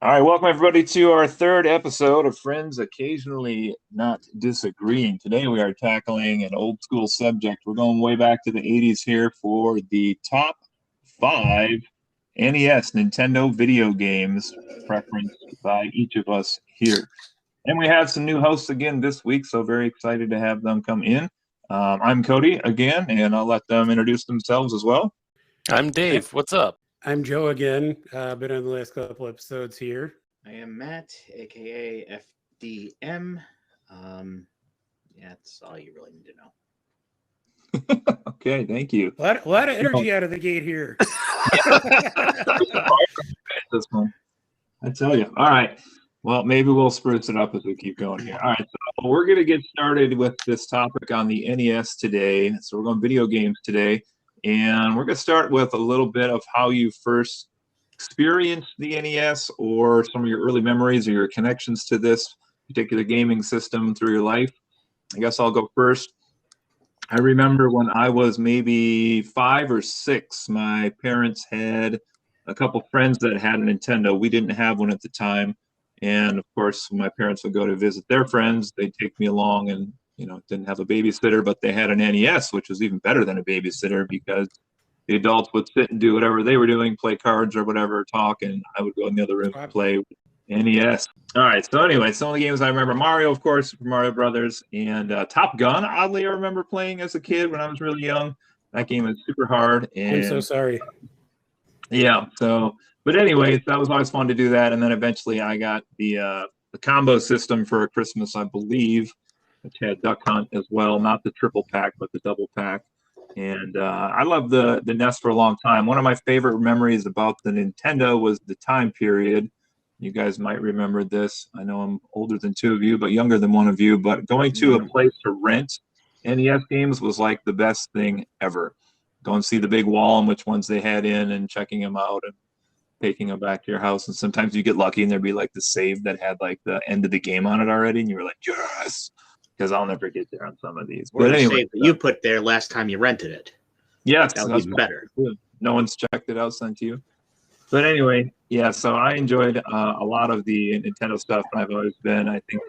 All right, welcome everybody to our third episode of Friends Occasionally Not Disagreeing. Today we are tackling an old school subject. We're going way back to the 80s here for the top 5 NES Nintendo video games preferenced by each of us here. And we have some new hosts again this week, so very excited to have them come in. I'm Cody again, and I'll let them introduce themselves as well. I'm Dave. What's up? I'm Joe again. Been on the last couple episodes here. I am Matt, aka FDM. That's all you really need to know. Okay, thank you. A lot of energy out of the gate here. This one, I tell you. All right. Well, maybe we'll spruce it up as we keep going here. All right. So we're going to get started with this topic on the NES today. So we're going video games today. And we're going to start with a little bit of how you first experienced the NES or some of your early memories or your connections to this particular gaming system through your life. I guess I'll go first. I remember when I was maybe 5 or 6, my parents had a couple friends that had a Nintendo. We didn't have one at the time. And of course, when my parents would go to visit their friends, they'd take me along and didn't have a babysitter, but they had an NES, which was even better than a babysitter because the adults would sit and do whatever they were doing, play cards or whatever, talk, and I would go in the other room and play NES. All right, so anyway, some of the games I remember, Mario, of course, Super Mario Brothers, and Top Gun, oddly, I remember playing as a kid when I was really young. That game was super hard. And I'm so sorry. Yeah, but anyway, that was always fun to do that, and then eventually I got the combo system for Christmas, I believe, which had Duck Hunt as well, not the triple pack, but the double pack. And I loved the NES for a long time. One of my favorite memories about the Nintendo was the time period. You guys might remember this. I know I'm older than 2 of you, but younger than 1 of you. But going to a place to rent NES games was like the best thing ever. Go and see the big wall and which ones they had in and checking them out and taking them back to your house. And sometimes you get lucky and there'd be like the save that had like the end of the game on it already. And you were like, yes! Because I'll never get there on some of these. But anyway, you put there last time you rented it. Yes, that would be better. No one's checked it out, sent to you. But anyway, yeah. So I enjoyed a lot of the Nintendo stuff. I've always been, I think,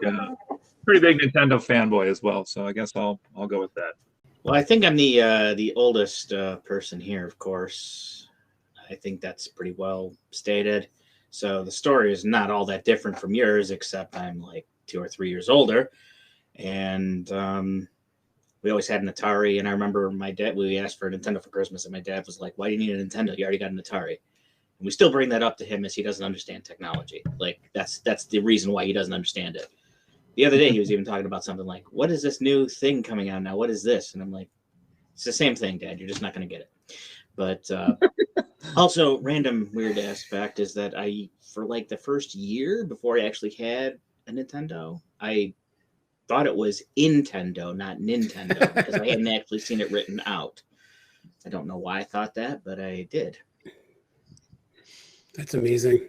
pretty big Nintendo fanboy as well. So I guess I'll go with that. Well, I think I'm the oldest person here, of course. I think that's pretty well stated. So the story is not all that different from yours, except I'm like 2 or 3 years older. And we always had an Atari, and I remember my dad, we asked for a Nintendo for Christmas, and my dad was like, why do you need a Nintendo? You already got an Atari. And we still bring that up to him as he doesn't understand technology. Like, that's the reason why he doesn't understand it. The other day, he was even talking about something like, what is this new thing coming out now? What is this? And I'm like, it's the same thing, Dad. You're just not going to get it. But also, random weird aspect is that for like the first year before I actually had a Nintendo, I thought it was Intendo, not Nintendo, because I hadn't actually seen it written out. I don't know why I thought that, but I did. That's amazing.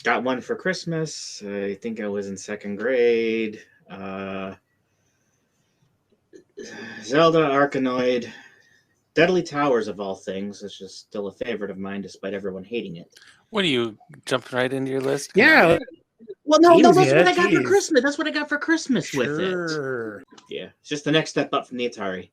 Got one for Christmas. I think I was in 2nd grade. Zelda Arkanoid. Deadly Towers, of all things, is just still a favorite of mine, despite everyone hating it. What are you jumping right into your list? Yeah. Well, no, that's what I got for Christmas. That's what I got for Christmas with it. Yeah, it's just the next step up from the Atari.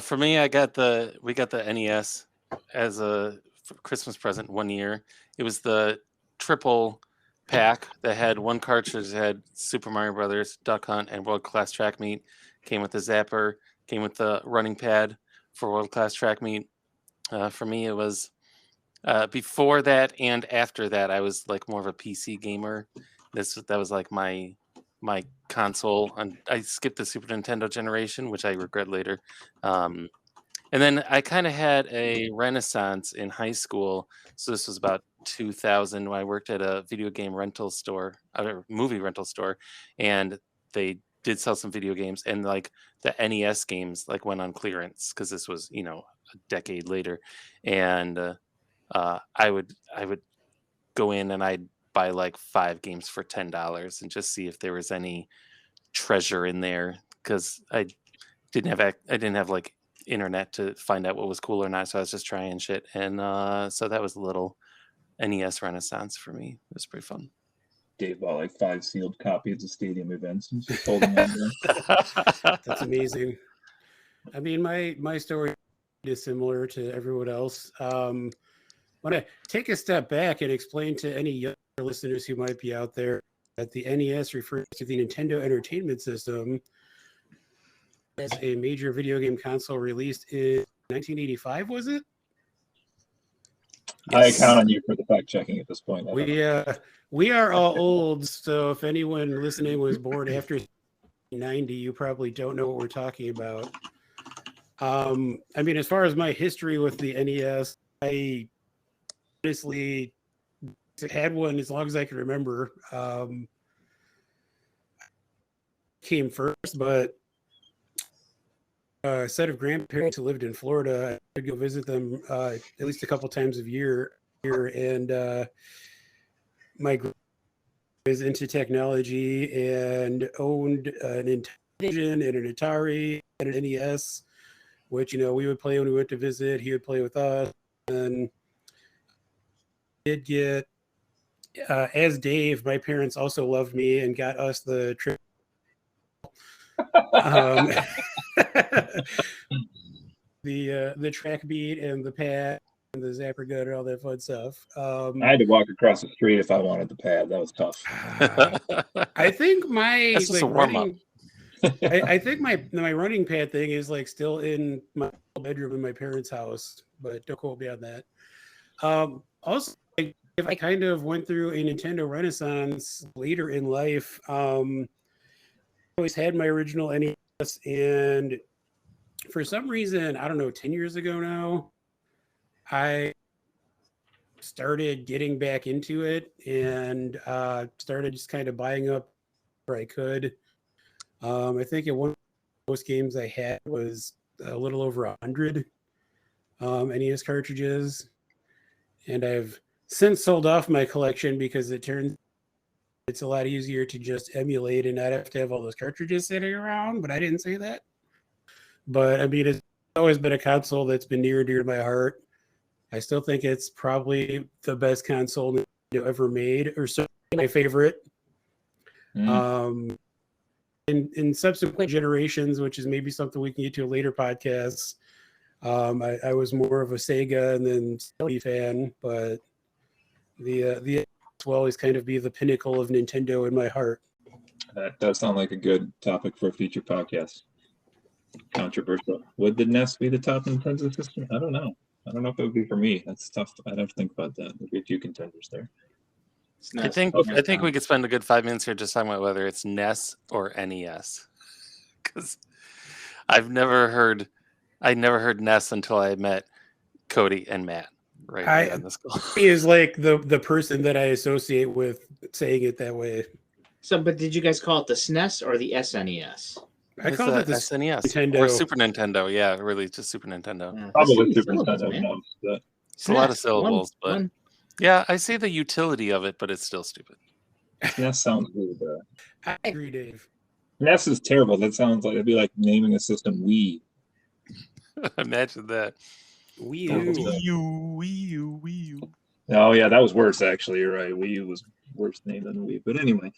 For me, we got the NES as a Christmas present 1 year. It was the triple pack that had 1 cartridge that had Super Mario Brothers, Duck Hunt, and World Class Track Meet. Came with the zapper, came with the running pad for World Class Track Meet. For me, it was before that and after that, I was like more of a PC gamer. That was like my console, and I skipped the Super Nintendo generation, which I regret later. And then I kind of had a renaissance in high school. So this was about 2000 when I worked at a video game rental store, a movie rental store, and they did sell some video games, and like the NES games like went on clearance because this was a decade later, and I would go in and I'd buy like 5 games for $10 and just see if there was any treasure in there, because I didn't have like internet to find out what was cool or not, so I was just trying shit, and so that was a little NES Renaissance for me. It was pretty fun. Dave bought like 5 sealed copies of Stadium Events and just holding on to them. That's amazing. I mean, my story is similar to everyone else. Want to take a step back and explain to any younger listeners who might be out there that the NES refers to the Nintendo Entertainment System as a major video game console released in 1985, was it? Yes. I count on you for the fact checking at this point. We are all old, so if anyone listening was born after 90, you probably don't know what we're talking about. I mean, as far as my history with the NES, I honestly had one as long as I can remember. Came first, but a set of grandparents who lived in Florida, I would go visit them at least a couple times a year here, and my grandpa was into technology and owned an Intellivision and an Atari and an NES, which we would play when we went to visit. He would play with us, and did get as Dave. My parents also loved me and got us the trip. The track beat and the pad and the zapper gun and all that fun stuff. I had to walk across the street if I wanted the pad. That was tough. I think my That's just a warm-up. I think my running pad thing is like still in my bedroom in my parents' house, but don't quote me on that. Also, if I kind of went through a Nintendo Renaissance later in life, I always had my original NES, and for some reason, I don't know, 10 years ago now, I started getting back into it and started just kind of buying up where I could. I think one of the most games I had was a little over 100 NES cartridges, and I've since sold off my collection because it's a lot easier to just emulate and not have to have all those cartridges sitting around, but I didn't say that. But I mean, it's always been a console that's been near and dear to my heart. I still think it's probably the best console Nintendo ever made, or certainly my favorite. In subsequent generations, which is maybe something we can get to a later podcast, I was more of a Sega and then Sony fan, but the will always kind of be the pinnacle of Nintendo in my heart. That does sound like a good topic for a future podcast. Controversial. Would the NES be the top Nintendo system? I don't know. I don't know if it would be for me. That's tough. I'd have to think about that. There'd be a few contenders there. I think we could spend a good 5 minutes here just talking about whether it's NES or NES, because I never heard NES until I met Cody and Matt. Right on this call. He is like the person that I associate with saying it that way. So, but did you guys call it the SNES or the SNES? I call it the SNES Nintendo. Or Super Nintendo. Yeah, really, just Super Nintendo. Yeah, probably Super Nintendo. It's a lot of syllables, but yeah, I see the utility of it, but it's still stupid. NES sounds really bad. I agree, Dave. NES is terrible. That sounds like it'd be like naming a system Wii. Imagine that. Wii U. Oh yeah, that was worse actually. You're right. Wii U was worse name than Wii. But anyway.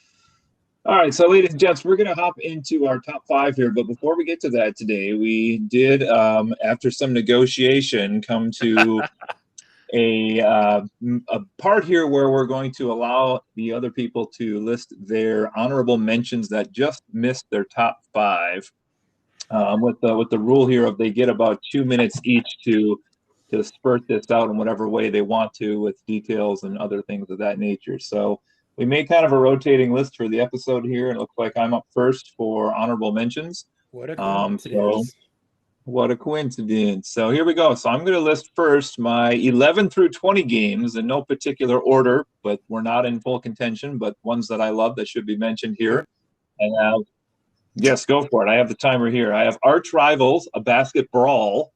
All right, so ladies and gents, we're going to hop into our top 5 here. But before we get to that today, we did, after some negotiation, come to a part here where we're going to allow the other people to list their honorable mentions that just missed their top 5. With the rule here of they get about 2 minutes each to spurt this out in whatever way they want to, with details and other things of that nature. So we made kind of a rotating list for the episode here, and it looks like I'm up first for honorable mentions. What a coincidence. What a coincidence. So here we go. So I'm going to list first my 11 through 20 games in no particular order, but we're not in full contention, but ones that I love that should be mentioned here. And yes, go for it. I have the timer here. I have Arch Rivals, a basket brawl.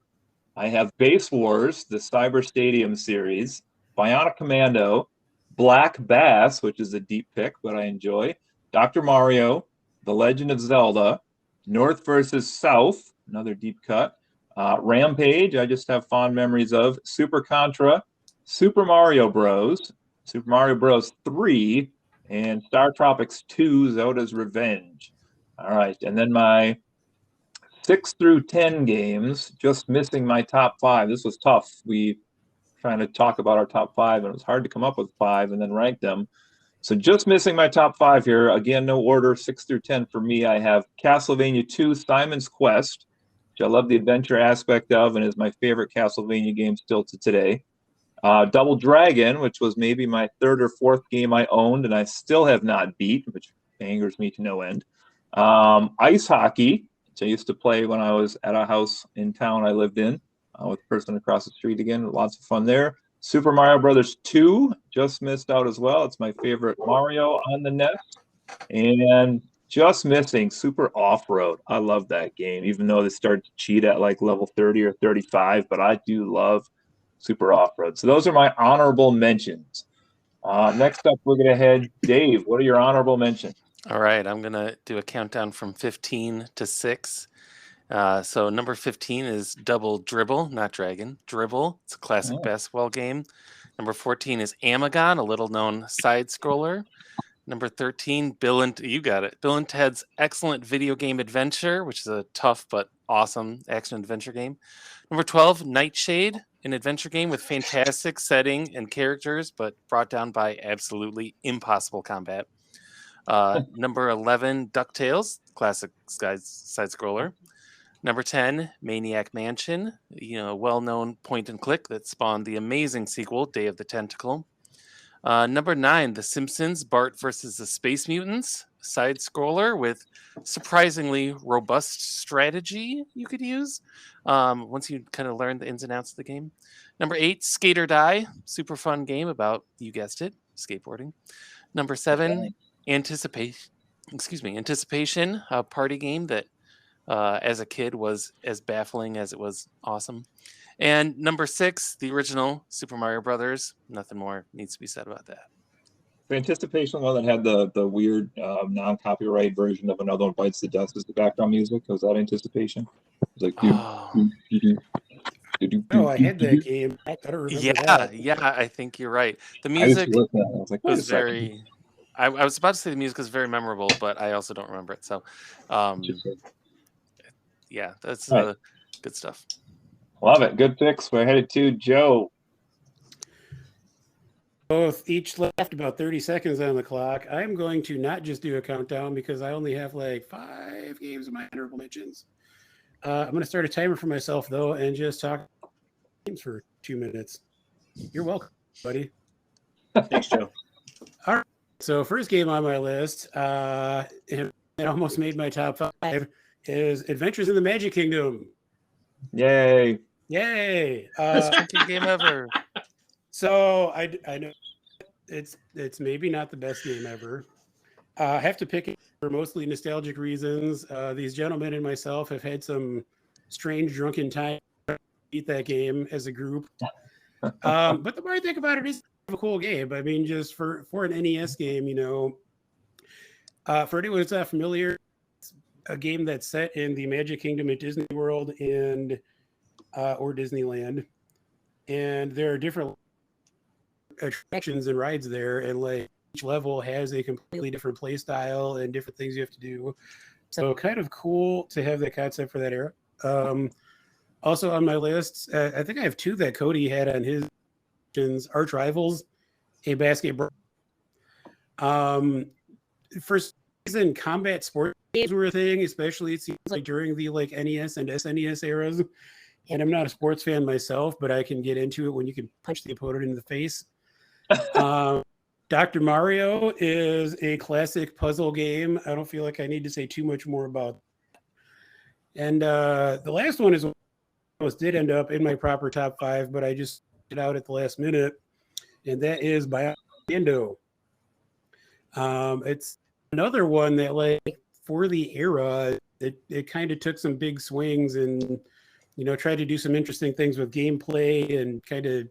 I have Base Wars, the Cyber Stadium series, Bionic Commando, Black Bass, which is a deep pick, but I enjoy, Dr. Mario, The Legend of Zelda, North versus South, another deep cut, Rampage, I just have fond memories of, Super Contra, Super Mario Bros., Super Mario Bros. 3, and Star Tropics 2, Zelda's Revenge. All right, and then my 6 through 10 games, just missing my top 5. This was tough. We trying to talk about our top 5, and it was hard to come up with 5 and then rank them. So just missing my top 5 here. Again, no order, 6 through 10 for me. I have Castlevania 2, Simon's Quest, which I love the adventure aspect of and is my favorite Castlevania game still to today. Double Dragon, which was maybe my 3rd or 4th game I owned, and I still have not beat, which angers me to no end. Ice hockey, which I used to play when I was at a house in town I lived in with the person across the street again. Lots of fun there. Super Mario Brothers 2, just missed out as well. It's my favorite Mario on the NES. And just missing Super Off-Road. I love that game, even though they started to cheat at like level 30 or 35, but I do love Super Off-Road. So those are my honorable mentions. Next up, we're going to head. Dave, what are your honorable mentions? All right, I'm going to do a countdown from 15 to 6. So number 15 is Double Dribble, not Dragon. Dribble. It's a classic basketball game. Number 14 is Amagon, a little-known side-scroller. Number 13, you got it. Bill and Ted's Excellent Video Game Adventure, which is a tough but awesome action-adventure game. Number 12, Nightshade, an adventure game with fantastic setting and characters, but brought down by absolutely impossible combat. Number 11, DuckTales, classic side-scroller. Number 10, Maniac Mansion, well-known point-and-click that spawned the amazing sequel, Day of the Tentacle. Number 9, The Simpsons, Bart versus the Space Mutants, side-scroller with surprisingly robust strategy you could use once you kind of learn the ins and outs of the game. Number 8, Skate or Die, super fun game about, you guessed it, skateboarding. Number 7, Anticipation, a party game that as a kid was as baffling as it was awesome. And number 6, the original Super Mario Brothers. Nothing more needs to be said about that. The Anticipation one that had the weird non-copyright version of Another One Bites the Dust as the background music. Was that Anticipation? It was like, Oh, I had that game. I don't remember that. Yeah, I think you're right. The music was like, was very... I was about to say the music was very memorable, but I also don't remember it. So, yeah, that's good stuff. Love it. Good picks. We're headed to Joe. Both each left about 30 seconds on the clock. I'm going to not just do a countdown because I only have like 5 games of my honorable mentions. I'm going to start a timer for myself, though, and just talk games for 2 minutes. You're welcome, buddy. Thanks, Joe. All right. So first game on my list, it almost made my top 5, is Adventures in the Magic Kingdom. Yay. Best game ever. So I know it's maybe not the best game ever. I have to pick it for mostly nostalgic reasons. These gentlemen and myself have had some strange drunken time to beat that game as a group. But the more I think about it, it's a cool game. I mean, just for an NES game, for anyone who's not familiar, it's a game that's set in the Magic Kingdom at Disney World and or Disneyland, and there are different attractions and rides there, and like each level has a completely different play style and different things you have to do. So kind of cool to have that concept for that era. Also on my list, I think I have 2 that Cody had on his Arch Rivals, a basketball. For some reason, combat sports games were a thing, especially it seems like during the like NES and SNES eras. And I'm not a sports fan myself, but I can get into it when you can punch the opponent in the face. Dr. Mario is a classic puzzle game. I don't feel like I need to say too much more about it. And the last one is almost did end up in my proper top 5, but I just it out at the last minute, and that is Biando. It's another one that, like, for the era, it kind of took some big swings and tried to do some interesting things with gameplay and kind of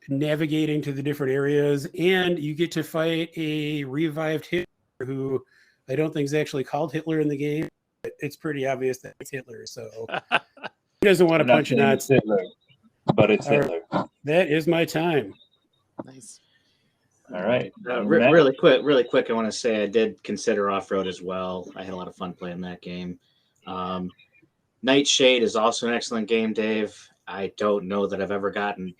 navigating to the different areas. And you get to fight a revived Hitler, who I don't think is actually called Hitler in the game. But it's pretty obvious that it's Hitler, so he doesn't want to punch an odds. but it's All right. Hitler. That is my time. Nice. All right. Really quick, I want to say I did consider Off-Road as well. I had a lot of fun playing that game. Nightshade is also an excellent game, Dave. I don't know that I've ever gotten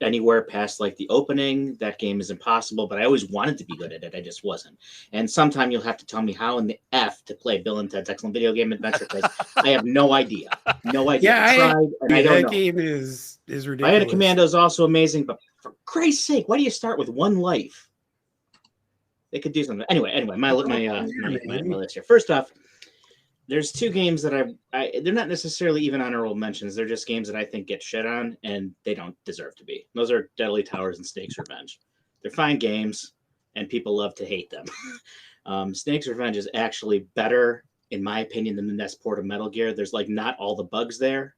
anywhere past like the opening. That game is impossible, but I always wanted to be good at it. I just wasn't. And sometime you'll have to tell me how in the F to play Bill and Ted's Excellent Video Game Adventure, because I have no idea. No idea. Yeah, I tried, and I don't that know. game is ridiculous. I had a Commando is also amazing, but for Christ's sake, why do you start with one life? They could do something. Anyway, my list here. First off, there's two games that they're not necessarily even honorable mentions. They're just games that I think get shit on, and they don't deserve to be. Those are Deadly Towers and Snake's Revenge. They're fine games, and people love to hate them. Snake's Revenge is actually better, in my opinion, than the NES port of Metal Gear. There's like not all the bugs there.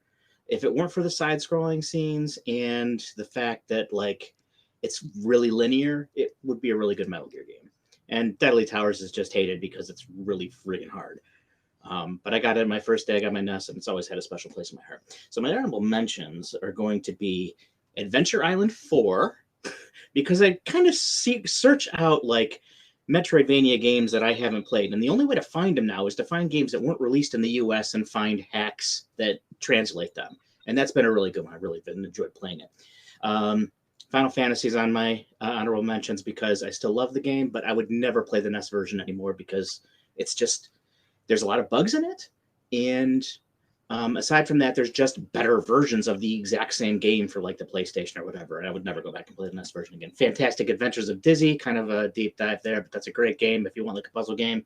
If it weren't for the side-scrolling scenes and the fact that like it's really linear, it would be a really good Metal Gear game. And Deadly Towers is just hated because it's really friggin' hard. But I got it in my first day. I got my NES, and it's always had a special place in my heart. So my honorable mentions are going to be Adventure Island 4, because I kind of search out like Metroidvania games that I haven't played. And the only way to find them now is to find games that weren't released in the US and find hacks that translate them. And that's been a really good one. I really enjoyed playing it. Final Fantasy is on my honorable mentions because I still love the game, but I would never play the NES version anymore because it's just, there's a lot of bugs in it. And aside from that, there's just better versions of the exact same game for like the PlayStation or whatever. And I would never go back and play the NES version again. Fantastic Adventures of Dizzy, kind of a deep dive there, but that's a great game if you want like a puzzle game.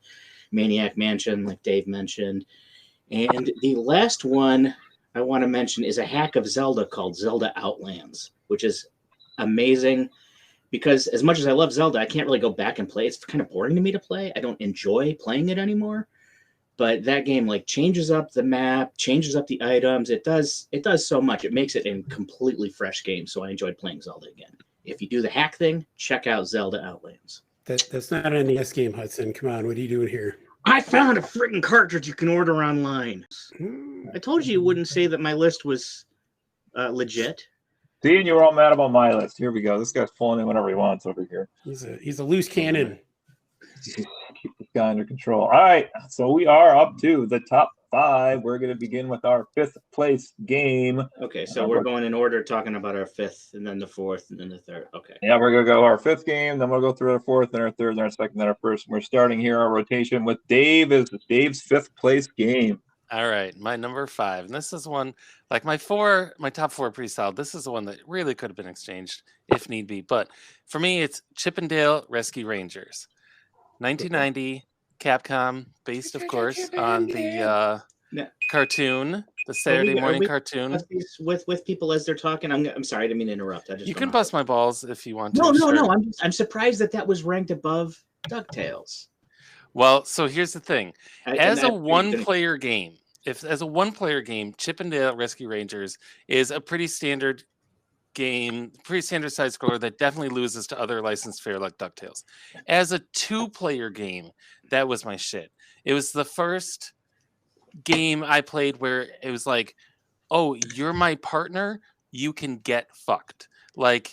Maniac Mansion, like Dave mentioned. And the last one I want to mention is a hack of Zelda called Zelda Outlands, which is amazing because as much as I love Zelda, I can't really go back and play. It's kind of boring to me to play. I don't enjoy playing it anymore. But that game like changes up the map, changes up the items. It does so much. It makes it a completely fresh game. So I enjoyed playing Zelda again. If you do the hack thing, check out Zelda Outlands. That's not an NES game, Hudson. Come on, what are you doing here? I found a freaking cartridge you can order online. I told you wouldn't say that my list was legit. See, and you were all mad about my list. Here we go. This guy's pulling in whenever he wants over here. He's a loose cannon. Keep this guy under control. All right, so we are up to the top 5. We're going to begin with our 5th place game. Okay, so we're going in order, talking about our 5th, and then the 4th, and then the 3rd. Okay. Yeah, we're going to go our 5th game, then we'll go through our 4th, then our 3rd, then our 2nd, then our 1st. We're starting here our rotation with Dave as Dave's 5th place game. All right, my number 5, and this is one like my top 4 are pretty solid. This is the one that really could have been exchanged if need be, but for me, it's Chip and Dale Rescue Rangers, 1990, Capcom, based of course on the cartoon, the Saturday morning cartoon. With people as they're talking, I'm sorry, I didn't mean to interrupt. You can bust my balls if you want to. No. I'm surprised that was ranked above DuckTales. Well, so here's the thing. As a one-player game, Chip and Dale Rescue Rangers is a pretty standard game, pretty standard side scroller that definitely loses to other licensed fare like DuckTales. As a 2-player game, that was my shit. It was the first game I played where it was like, oh, you're my partner, you can get fucked. Like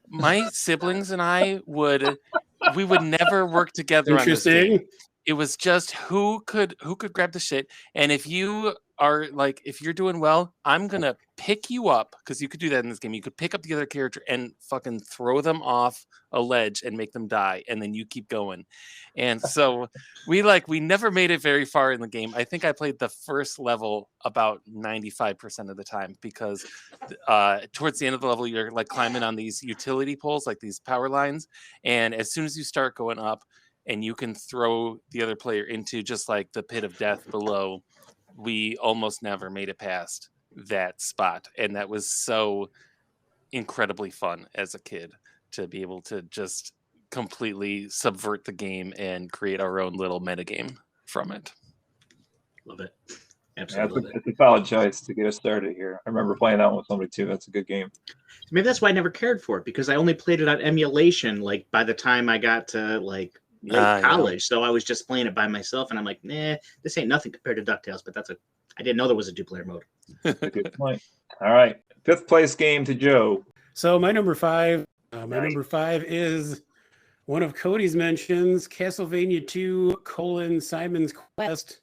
my siblings and I we would never work together on this game. It was just who could grab the shit. And if you are like, if you're doing well, I'm gonna pick you up, because you could do that in this game. You could pick up the other character and fucking throw them off a ledge and make them die, and then you keep going. And so we never made it very far in the game. I think I played the first level about 95% of the time, because towards the end of the level, you're like climbing on these utility poles, like these power lines, and as soon as you start going up and you can throw the other player into just like the pit of death below, we almost never made it past that spot. And that was so incredibly fun as a kid to be able to just completely subvert the game and create our own little metagame from it. Love it. Absolutely. It's a solid choice to get us started here. I remember playing that one with somebody too. That's a good game. Maybe that's why I never cared for it, because I only played it on emulation like by the time I got to like college. So I was just playing it by myself, and I'm like, this ain't nothing compared to DuckTales, but I didn't know there was a 2-player mode. That's a good point. All right. Fifth place game to Joe. So my number 5, Nice. number 5 is one of Cody's mentions, Castlevania 2: Simon's Quest,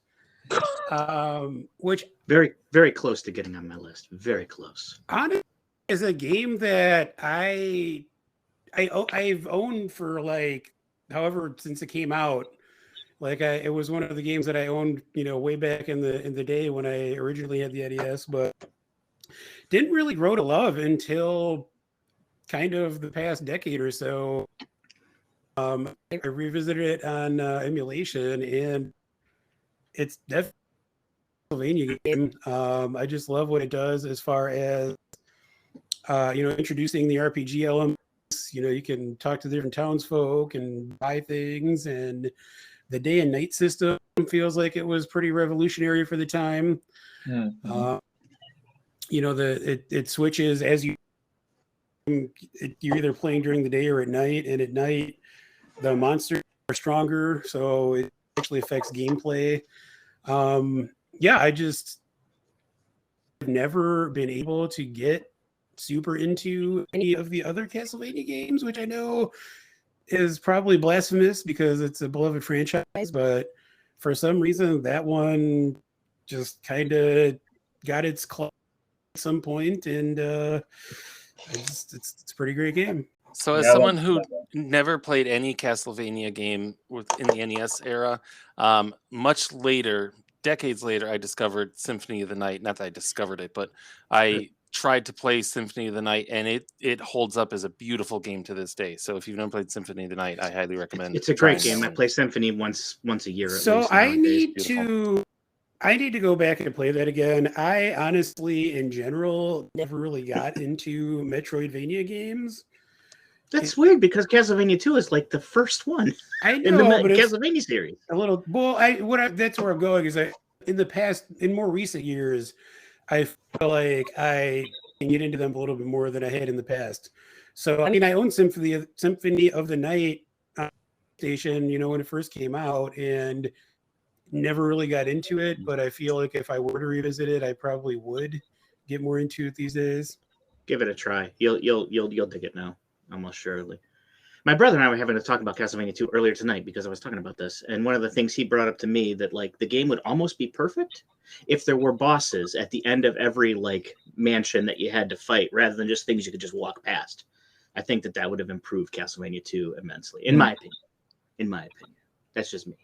which Very, very close to getting on my list. Very close. honestly is a game that I've owned for like however since it came out. Like it was one of the games that I owned, way back in the day when I originally had the NES, but didn't really grow to love until kind of the past decade or so. I revisited it on emulation, and it's definitely a Castlevania game. I just love what it does as far as introducing the RPG elements. You can talk to different townsfolk and buy things, and the day and night system feels like it was pretty revolutionary for the time. Mm-hmm. It switches as you're either playing during the day or at night, and at night the monsters are stronger, so it actually affects gameplay. I just never been able to get super into any of the other Castlevania games, which I know is probably blasphemous because it's a beloved franchise, but for some reason that one just kind of got its claw at some point, and it's a pretty great game. So as someone who never played any Castlevania game in the NES era, much later, decades later, I discovered Symphony of the Night. Not that I discovered it, but I tried to play Symphony of the Night, and it holds up as a beautiful game to this day. So if you've never played Symphony of the Night, I highly recommend. It's a great game. I play Symphony once a year. So I need to go back and play that again. I honestly, in general, never really got into Metroidvania games. That's weird because Castlevania 2 is like the first one I know, in the but Castlevania series. A little. Well, that's where I'm going. Is in more recent years, I feel like I can get into them a little bit more than I had in the past. So I own Symphony of the Night station, when it first came out, and never really got into it. But I feel like if I were to revisit it, I probably would get more into it these days. Give it a try. You'll dig it now, almost surely. My brother and I were having a talk about Castlevania 2 earlier tonight because I was talking about this, and one of the things he brought up to me that like the game would almost be perfect if there were bosses at the end of every like mansion that you had to fight, rather than just things you could just walk past. I think that would have improved Castlevania 2 immensely, in my opinion. That's just me.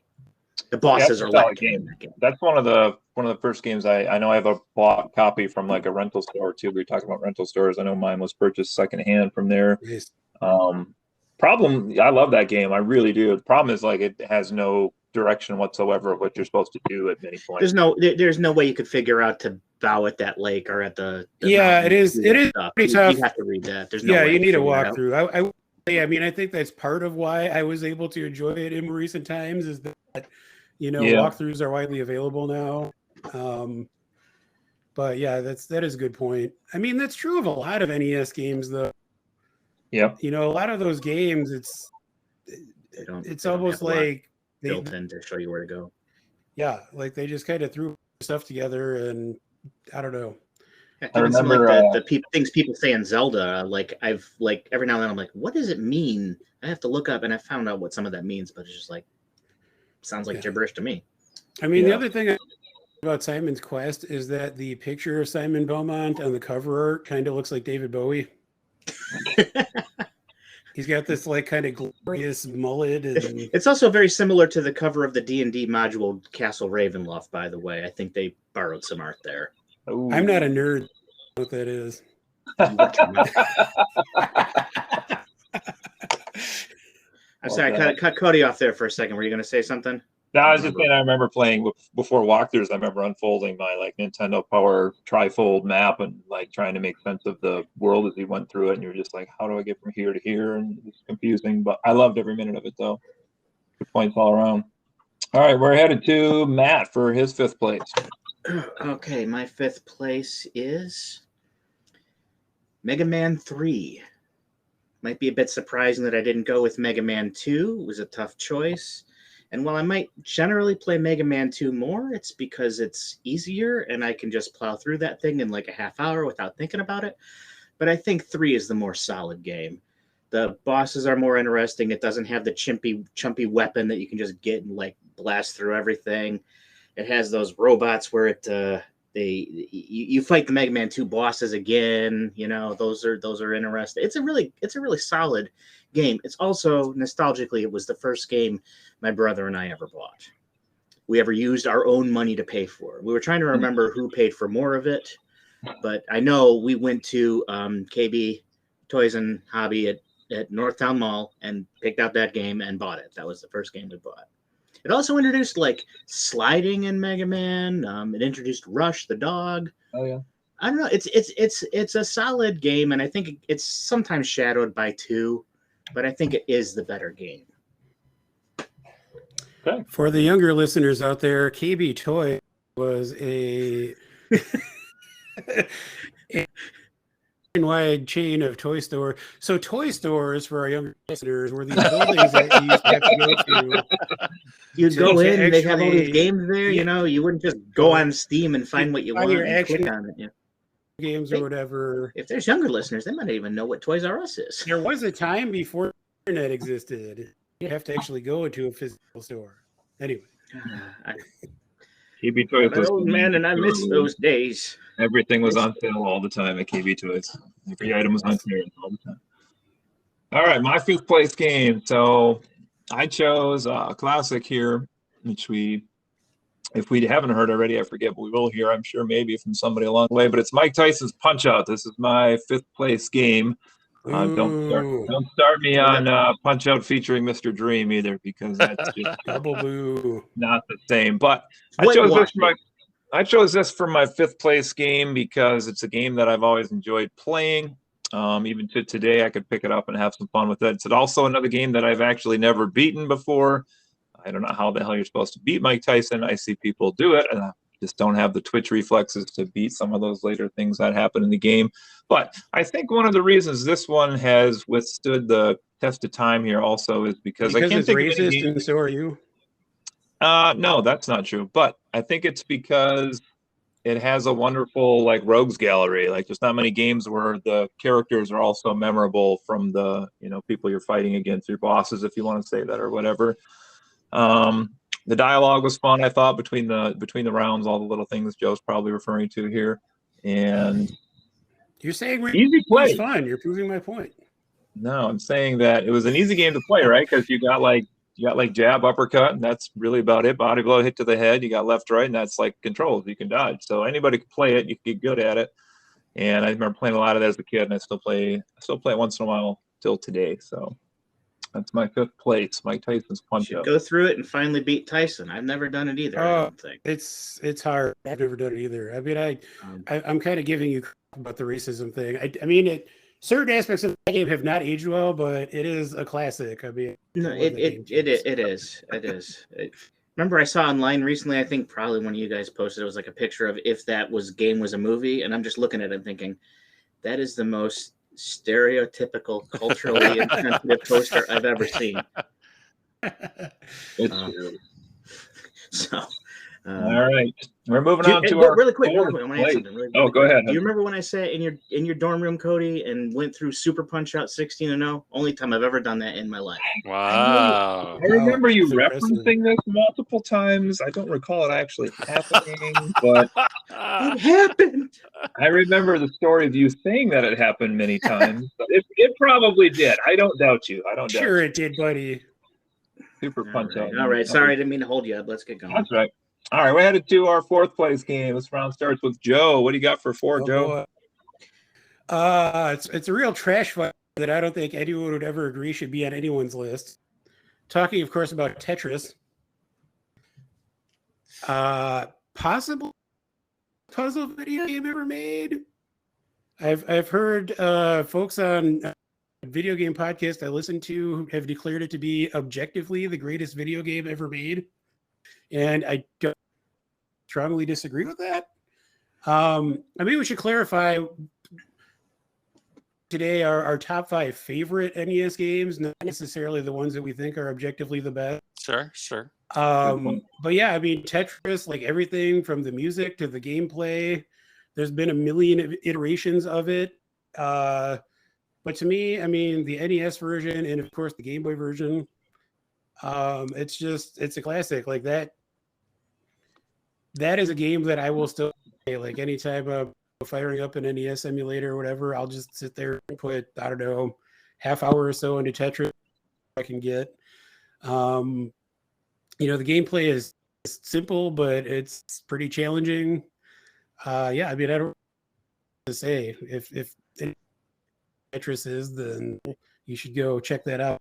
The bosses are lacking in that game. That's one of the first games I know. I have a bought copy from like a rental store too. We were talking about rental stores. I know mine was purchased secondhand from there. Yes. Problem, I love that game. I really do. The problem is like it has no direction whatsoever of what you're supposed to do at many points. There's no way you could figure out to bow at that lake or at the it is pretty tough. You have to read that. There's no way you need a walkthrough. I think that's part of why I was able to enjoy it in recent times is that walkthroughs are widely available now. But yeah, that is a good point. That's true of a lot of NES games though. Yeah. A lot of those games, it's almost like built in to show you where to go. Yeah, like they just kind of threw stuff together, and I don't know. I remember the things people say in Zelda. Like I've like every now and then I'm like, what does it mean? I have to look up, and I found out what some of that means, but it's just like sounds like gibberish to me. The other thing about Simon's Quest is that the picture of Simon Belmont on the cover art kind of looks like David Bowie. He's got this like kind of glorious mullet, and it's also very similar to the cover of the D&D module Castle Ravenloft. By the way, I think they borrowed some art there. Ooh. I'm not a nerd. What that is? I'm sorry, I cut Cody off there for a second. Were you going to say something? No, I was just saying. I remember playing before walkthroughs. I remember unfolding my like Nintendo Power trifold map and like trying to make sense of the world as you went through it. And you're just like, how do I get from here to here? And it's confusing, but I loved every minute of it though. Good points all around. All right, we're headed to Matt for his fifth place. Okay, my fifth place is Mega Man 3. Might be a bit surprising that I didn't go with Mega Man 2. It was a tough choice. And while I might generally play Mega Man 2 more, it's because it's easier and I can just plow through that thing in like a half hour without thinking about it. But I think 3 is the more solid game. The bosses are more interesting. It doesn't have the chumpy weapon that you can just get and like blast through everything. It has those robots where you fight the Mega Man 2 bosses again. You know, those are interesting. It's a really solid game. It's also nostalgically, it was the first game my brother and I ever bought. We ever used our own money to pay for. We were trying to remember who paid for more of it, but I know we went to KB Toys and Hobby at Northtown Mall and picked out that game and bought it. That was the first game we bought. It also introduced like sliding in Mega Man. It introduced Rush the dog. Oh yeah. I don't know. It's a solid game, and I think it's sometimes shadowed by 2, but I think it is the better game. Okay. For the younger listeners out there, KB Toy was a wide chain of toy store. So toy stores for our younger listeners were these buildings that you used to have to go to. You'd go to in, they have all these actually- games there. You know, you wouldn't just go on Steam and find what you Buy want your and click action on it. Yeah. games or whatever. If there's younger listeners, they might not even know what Toys R Us is. There was a time before the internet existed. You have to actually go into a physical store. Anyway. KB Toys I'm an was old man, and I miss those days. Everything was on sale all the time at KB Toys. Every item was on sale all the time. All right, my 5th place game. So I chose a classic here, which if we haven't heard already, I forget, but we will hear, I'm sure, maybe from somebody along the way. But it's Mike Tyson's Punch-Out. This is my 5th place game. Don't start me on Punch-Out featuring Mr. Dream either, because that's just Double boo. not the same. But I chose this for my 5th place game because it's a game that I've always enjoyed playing. Even to today, I could pick it up and have some fun with it. It's also another game that I've actually never beaten before. I don't know how the hell you're supposed to beat Mike Tyson. I see people do it, and I just don't have the twitch reflexes to beat some of those later things that happen in the game. But I think one of the reasons this one has withstood the test of time here also is because I can't it's think racist of any and so are you. no, that's not true. But I think it's because it has a wonderful like rogues gallery. Like there's not many games where the characters are also memorable from the people you're fighting against, your bosses, if you want to say that or whatever. The dialogue was fun, I thought, between the rounds, all the little things Joe's probably referring to here. And You're saying easy play. It's fun. You're proving my point. No, I'm saying that it was an easy game to play, right? Because you got like jab, uppercut, and that's really about it. Body blow, hit to the head. You got left, right, and that's like controls. You can dodge. So anybody can play it. You can get good at it. And I remember playing a lot of that as a kid, and I still play it once in a while till today. So that's my 5th place, Mike Tyson's Punch-Out. Go through it and finally beat Tyson. I've never done it either. I don't think it's hard. I've never done it either. I mean, I'm kind of giving you crap about the racism thing. I mean, certain aspects of the game have not aged well, but it is a classic. I mean, no, it is. Remember, I saw online recently. I think probably one of you guys posted. It was like a picture of if that game was a movie, and I'm just looking at it and thinking, that is the most stereotypical, culturally insensitive poster I've ever seen. It's true. So, all right, we're moving on to our really quick. I want to add something. Really go ahead. Do you remember when I sat in your dorm room, Cody, and went through Super Punch-Out 16-0? Only time I've ever done that in my life. Wow. I remember you That's referencing this multiple times. I don't recall it actually happening, but It happened. I remember the story of you saying that it happened many times. But it probably did. I don't doubt you. Sure it did, buddy. Super Punch-Out. All right. Sorry, I didn't mean to hold you up. Let's get going. That's right. All right, we're headed to our 4th place game. This round starts with Joe. What do you got for 4, Joe? It's a real trash fight that I don't think anyone would ever agree should be on anyone's list. Talking, of course, about Tetris. Possible puzzle video game ever made. I've heard folks on video game podcast I listen to have declared it to be objectively the greatest video game ever made. And I don't strongly disagree with that. I mean, we should clarify today our top 5 favorite NES games, not necessarily the ones that we think are objectively the best. Sure. But yeah, I mean, Tetris, like everything from the music to the gameplay, there's been a million iterations of it. But to me, I mean, the NES version and of course the Game Boy version, it's a classic. Like that is a game that I will still play. Like anytime I'm firing up an NES emulator or whatever, I'll just sit there and put, I don't know, half hour or so into Tetris I can get. The gameplay is simple, but it's pretty challenging. Yeah, I mean, I don't know what to say. If Tetris is, then you should go check that out.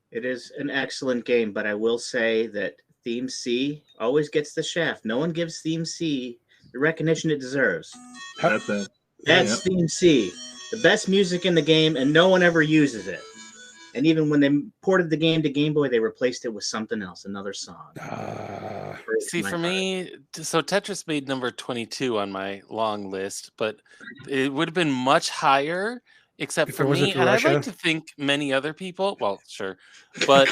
It is an excellent game, but I will say that Theme C always gets the shaft. No one gives Theme C the recognition it deserves. That's it. That's Theme C, the best music in the game, and no one ever uses it. And even when they ported the game to Game Boy, they replaced it with something else, another song. See, for me, so Tetris made number 22 on my long list, but it would have been much higher, except for me. And I'd like to think many other people. Well, sure, but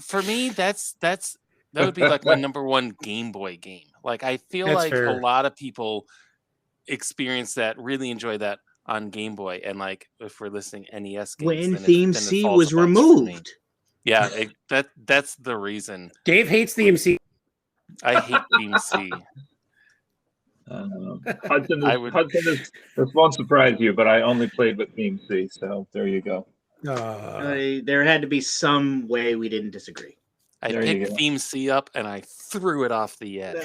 for me, that would be like my number one Game Boy game. Like I feel like a lot of people experience that, really enjoy that on Game Boy, and like if we're listening NES games, when Theme C was removed. Yeah, that's the reason. Dave hates Theme C. I hate Theme C. Hudson, this won't surprise you, but I only played with Theme C, so there you go. There had to be some way we didn't disagree. I picked Theme C up and I threw it off the edge,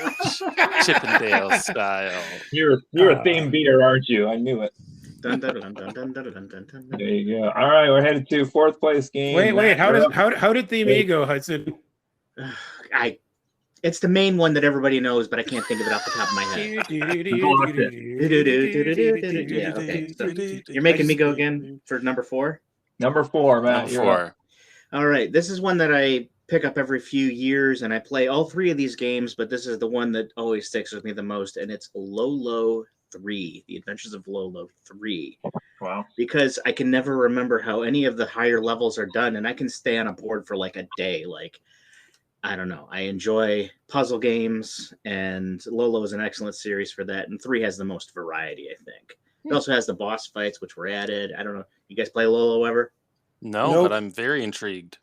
Chippendale style. You're a theme beater, aren't you? I knew it. There you go. All right, we're headed to fourth place game. Wait. How did Theme A go, Hudson? It's the main one that everybody knows, but I can't think of it off the top of my head. Yeah, okay. So you're making me go again for number 4? Number 4, Matt. Number 4. All right. This is one that I pick up every few years, and I play all 3 of these games, but this is the one that always sticks with me the most, and it's Lolo 3, The Adventures of Lolo 3. Wow. Because I can never remember how any of the higher levels are done, and I can stay on a board for like a day. Like, I don't know. I enjoy puzzle games, and Lolo is an excellent series for that, and 3 has the most variety, I think. It also has the boss fights, which were added. I don't know. You guys play Lolo ever? No, but I'm very intrigued.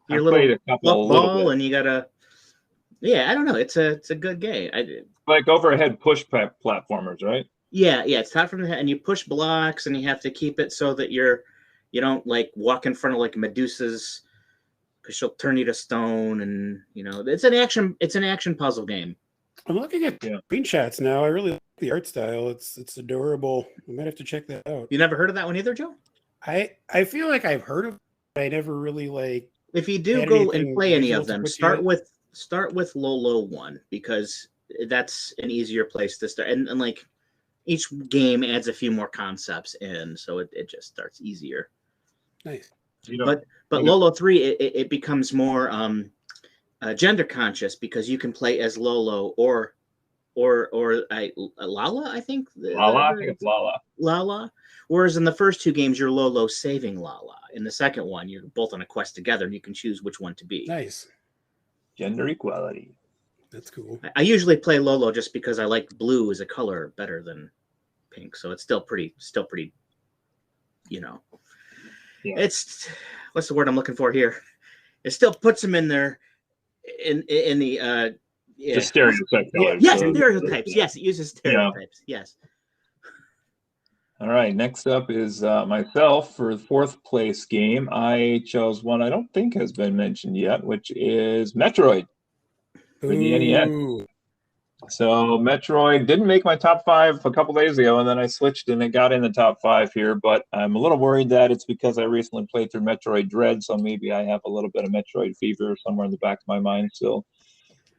Your little ball, and you gotta. Yeah, I don't know. It's a good game. Like overhead push platformers, right? Yeah. It's top from the head, and you push blocks, and you have to keep it so that you don't like walk in front of like Medusa's, because she'll turn you to stone, and it's an action puzzle game. I'm looking at screenshots now. I really like the art style. It's adorable. I might have to check that out. You never heard of that one either, Joe? I feel like I've heard of it, but I never really like. If you do go and play any of them, start with Lolo 1, because that's an easier place to start. And like each game adds a few more concepts in, so it just starts easier. Nice. But Lolo 3, it becomes more gender conscious, because you can play as Lolo or Lala, I think. I think it's Lala. Lala. Whereas in the first 2 games, you're Lolo saving Lala. In the second one, you're both on a quest together, and you can choose which one to be. Nice. Gender equality. That's cool. I usually play Lolo just because I like blue as a color better than pink. So it's still pretty, Yeah. It's, what's the word I'm looking for here? It still puts them in there in the the stereotype. Yes, stereotypes. Yes, it uses stereotypes. Yeah. Yes. All right, next up is myself for the fourth place game. I chose one I don't think has been mentioned yet, which is Metroid for the NES. So Metroid didn't make my top 5 a couple days ago, and then I switched and it got in the top 5 here, but I'm a little worried that it's because I recently played through Metroid Dread, so maybe I have a little bit of Metroid fever somewhere in the back of my mind still.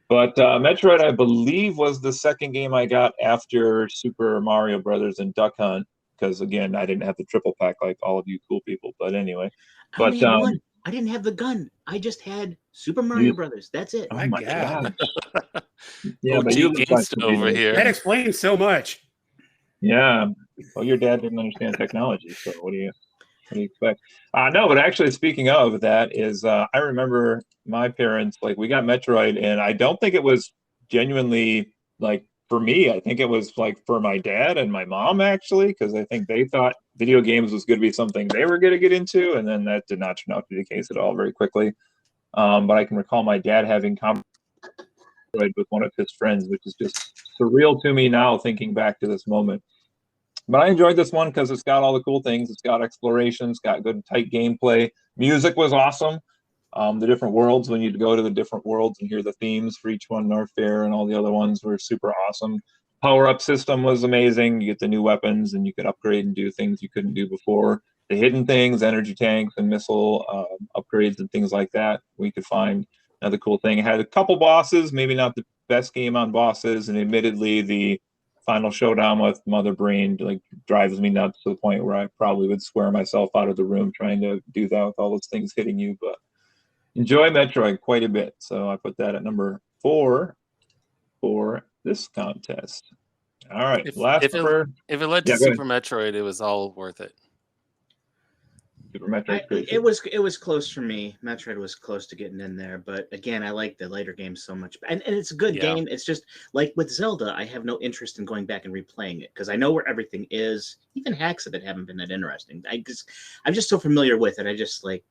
But Metroid, I believe, was the second game I got after Super Mario Brothers and Duck Hunt, because again, I didn't have the triple pack like all of you cool people. But anyway, I didn't have the gun. I just had Super Mario Brothers. That's it. Oh my God. Yeah, but you over here. That explains so much. Yeah. Well, your dad didn't understand technology, so what do you? What do you expect? No, but actually, speaking of that, is I remember my parents, like, we got Metroid, and I don't think it was genuinely like for me. I think it was like for my dad and my mom, actually, because I think they thought video games was going to be something they were going to get into, and then that did not turn out to be the case at all very quickly. But I can recall my dad having with one of his friends, which is just surreal to me now thinking back to this moment. But I enjoyed this one because it's got all the cool things. It's got exploration. It's got good, tight gameplay. Music was awesome. The different worlds, when you'd go to the different worlds and hear the themes for each one, Norfair and all the other ones were super awesome. Power-up system was amazing. You get the new weapons and you could upgrade and do things you couldn't do before. The hidden things, energy tanks and missile upgrades and things like that, we could find. Another cool thing, it had a couple bosses, maybe not the best game on bosses, and admittedly the final showdown with Mother Brain like drives me nuts to the point where I probably would swear myself out of the room trying to do that with all those things hitting you. But enjoy Metroid quite a bit, so I put that at number 4 for this contest. All right, If number. If it led to Super Metroid, it was all worth it. Super Metroid. It was close for me. Metroid was close to getting in there, but again, I like the later games so much, and it's a good game. It's just like with Zelda, I have no interest in going back and replaying it because I know where everything is. Even hacks of it haven't been that interesting. I'm just so familiar with it. I just like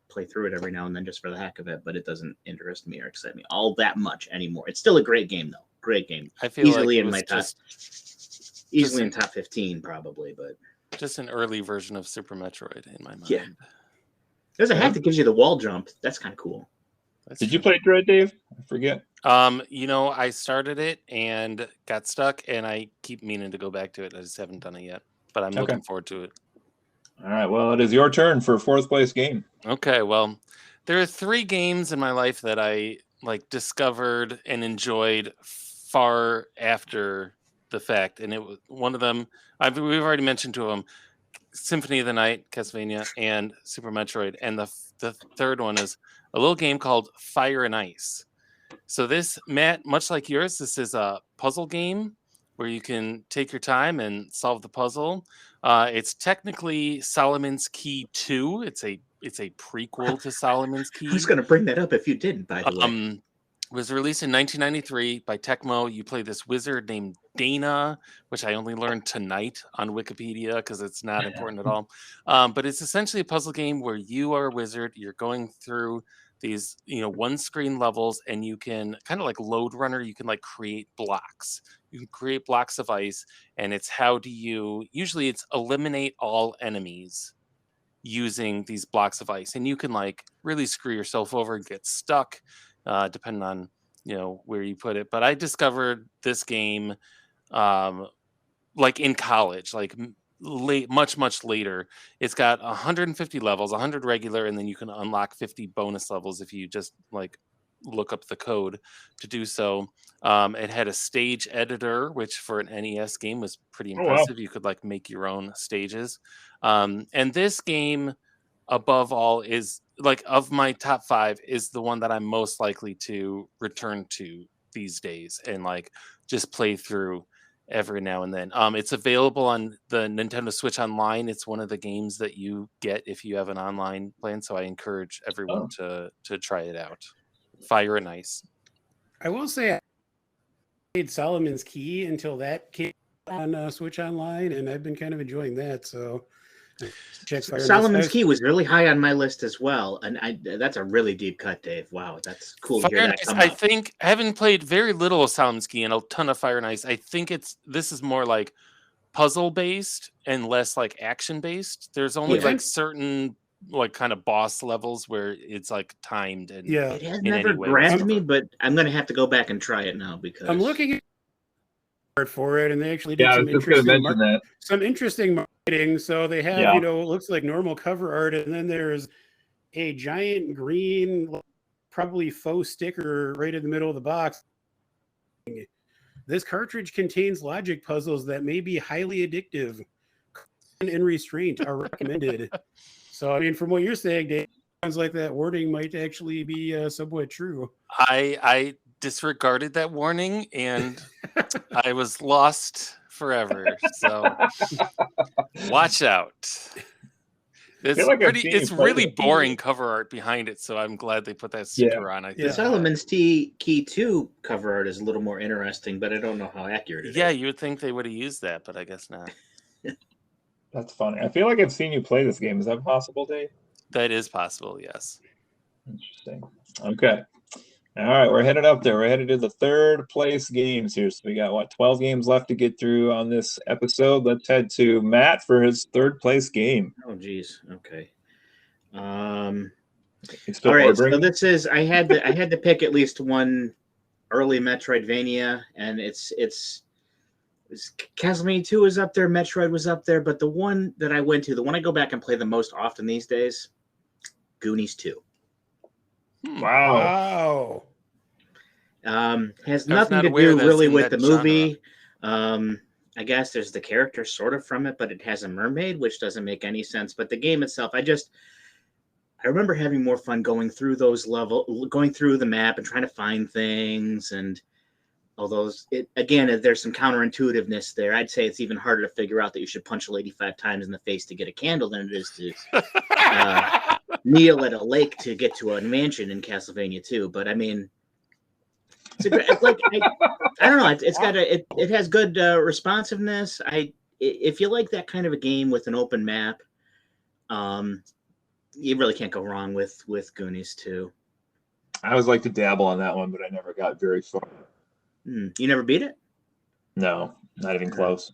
play through it every now and then just for the heck of it, but it doesn't interest me or excite me all that much anymore. It's still a great game though. Great game. I feel easily like in my top, easily in top 15 probably, but. Just an early version of Super Metroid in my mind. Yeah. There's a hack that gives you the wall jump. That's kind of cool. Did you play Dread, Dave? I forget. I started it and got stuck, and I keep meaning to go back to it. I just haven't done it yet, but I'm looking forward to it. All right. Well, it is your turn for 4th place game. Okay. Well, there are 3 games in my life that I discovered and enjoyed far after the fact, and it was one of them. We've already mentioned 2 of them: Symphony of the Night, Castlevania, and Super Metroid. And the third one is a little game called Fire and Ice. So this, Matt, much like yours, this is a puzzle game where you can take your time and solve the puzzle. It's technically Solomon's Key 2. It's a prequel to Solomon's Key. I was going to bring that up if you didn't, by the way. Was released in 1993 by Tecmo. You play this wizard named Dana, which I only learned tonight on Wikipedia because it's not important at all. But it's essentially a puzzle game where you are a wizard. You're going through these, one-screen levels, and you can kind of like Lode Runner. You can create blocks. You can create blocks of ice, and it's usually it's eliminate all enemies using these blocks of ice, and you can really screw yourself over and get stuck. Depending on where you put it. But I discovered this game in college, much later. It's got 150 levels, 100 regular, and then you can unlock 50 bonus levels if you just look up the code to do so. It had a stage editor, which for an NES game was pretty impressive. Wow. You could make your own stages. And this game, above all, is of my top 5 is the one that I'm most likely to return to these days and just play through every now and then. It's available on the Nintendo Switch Online. It's one of the games that you get if you have an online plan. So I encourage everyone to try it out. Fire and Ice. I will say I played Solomon's Key until that came on Switch Online, and I've been kind of enjoying that. So Solomon's Key was really high on my list as well, and that's a really deep cut, Dave. Wow, that's cool to hear that come I think, having played very little of Solomon's Key and a ton of Fire and Ice, I think this is more puzzle based and less action based. There's only certain kind of boss levels where it's timed, and it has never grabbed me, but I'm gonna have to go back and try it now because I'm looking at for it, and they actually did some interesting marketing. So they have it looks like normal cover art, and then there's a giant green, probably faux sticker right in the middle of the box. This cartridge contains logic puzzles that may be highly addictive and restraint are recommended. So I mean, from what you're saying, Dave, sounds like that wording might actually be somewhat true. I disregarded that warning, and I was lost forever. So watch out. It's feel like I've pretty. seen you It's play really this. boring cover art behind it, so I'm glad they put that sticker on. I Yeah. think. The Elements Key 2 cover art is a little more interesting, but I don't know how accurate it is. Yeah, you would think they would have used that, but I guess not. That's funny. I feel like I've seen you play this game. Is that possible, Dave? That is possible. Yes. Interesting. Okay. All right, we're headed up there. We're headed to the third place games here. So we got 12 games left to get through on this episode. Let's head to Matt for his third place game. Oh, geez. Okay. He's still All right. ordering? So this is I had to pick at least one early Metroidvania, and it's Castlevania 2 is up there, Metroid was up there, but the one that I went to, the one I go back and play the most often these days, Goonies 2. Wow. Has I was nothing not to aware do that's really in with that the movie. I guess there's the character sort of from it, but it has a mermaid, which doesn't make any sense. But the game itself, I remember having more fun going through going through the map and trying to find things. And although there's some counterintuitiveness there. I'd say it's even harder to figure out that you should punch a lady 5 times in the face to get a candle than it is to kneel at a lake to get to a mansion in Castlevania 2. But I mean, it's like I don't know. It has good responsiveness. If you like that kind of a game with an open map, you really can't go wrong with Goonies 2. I always like to dabble on that one, but I never got very far. You never beat it? No, not even close.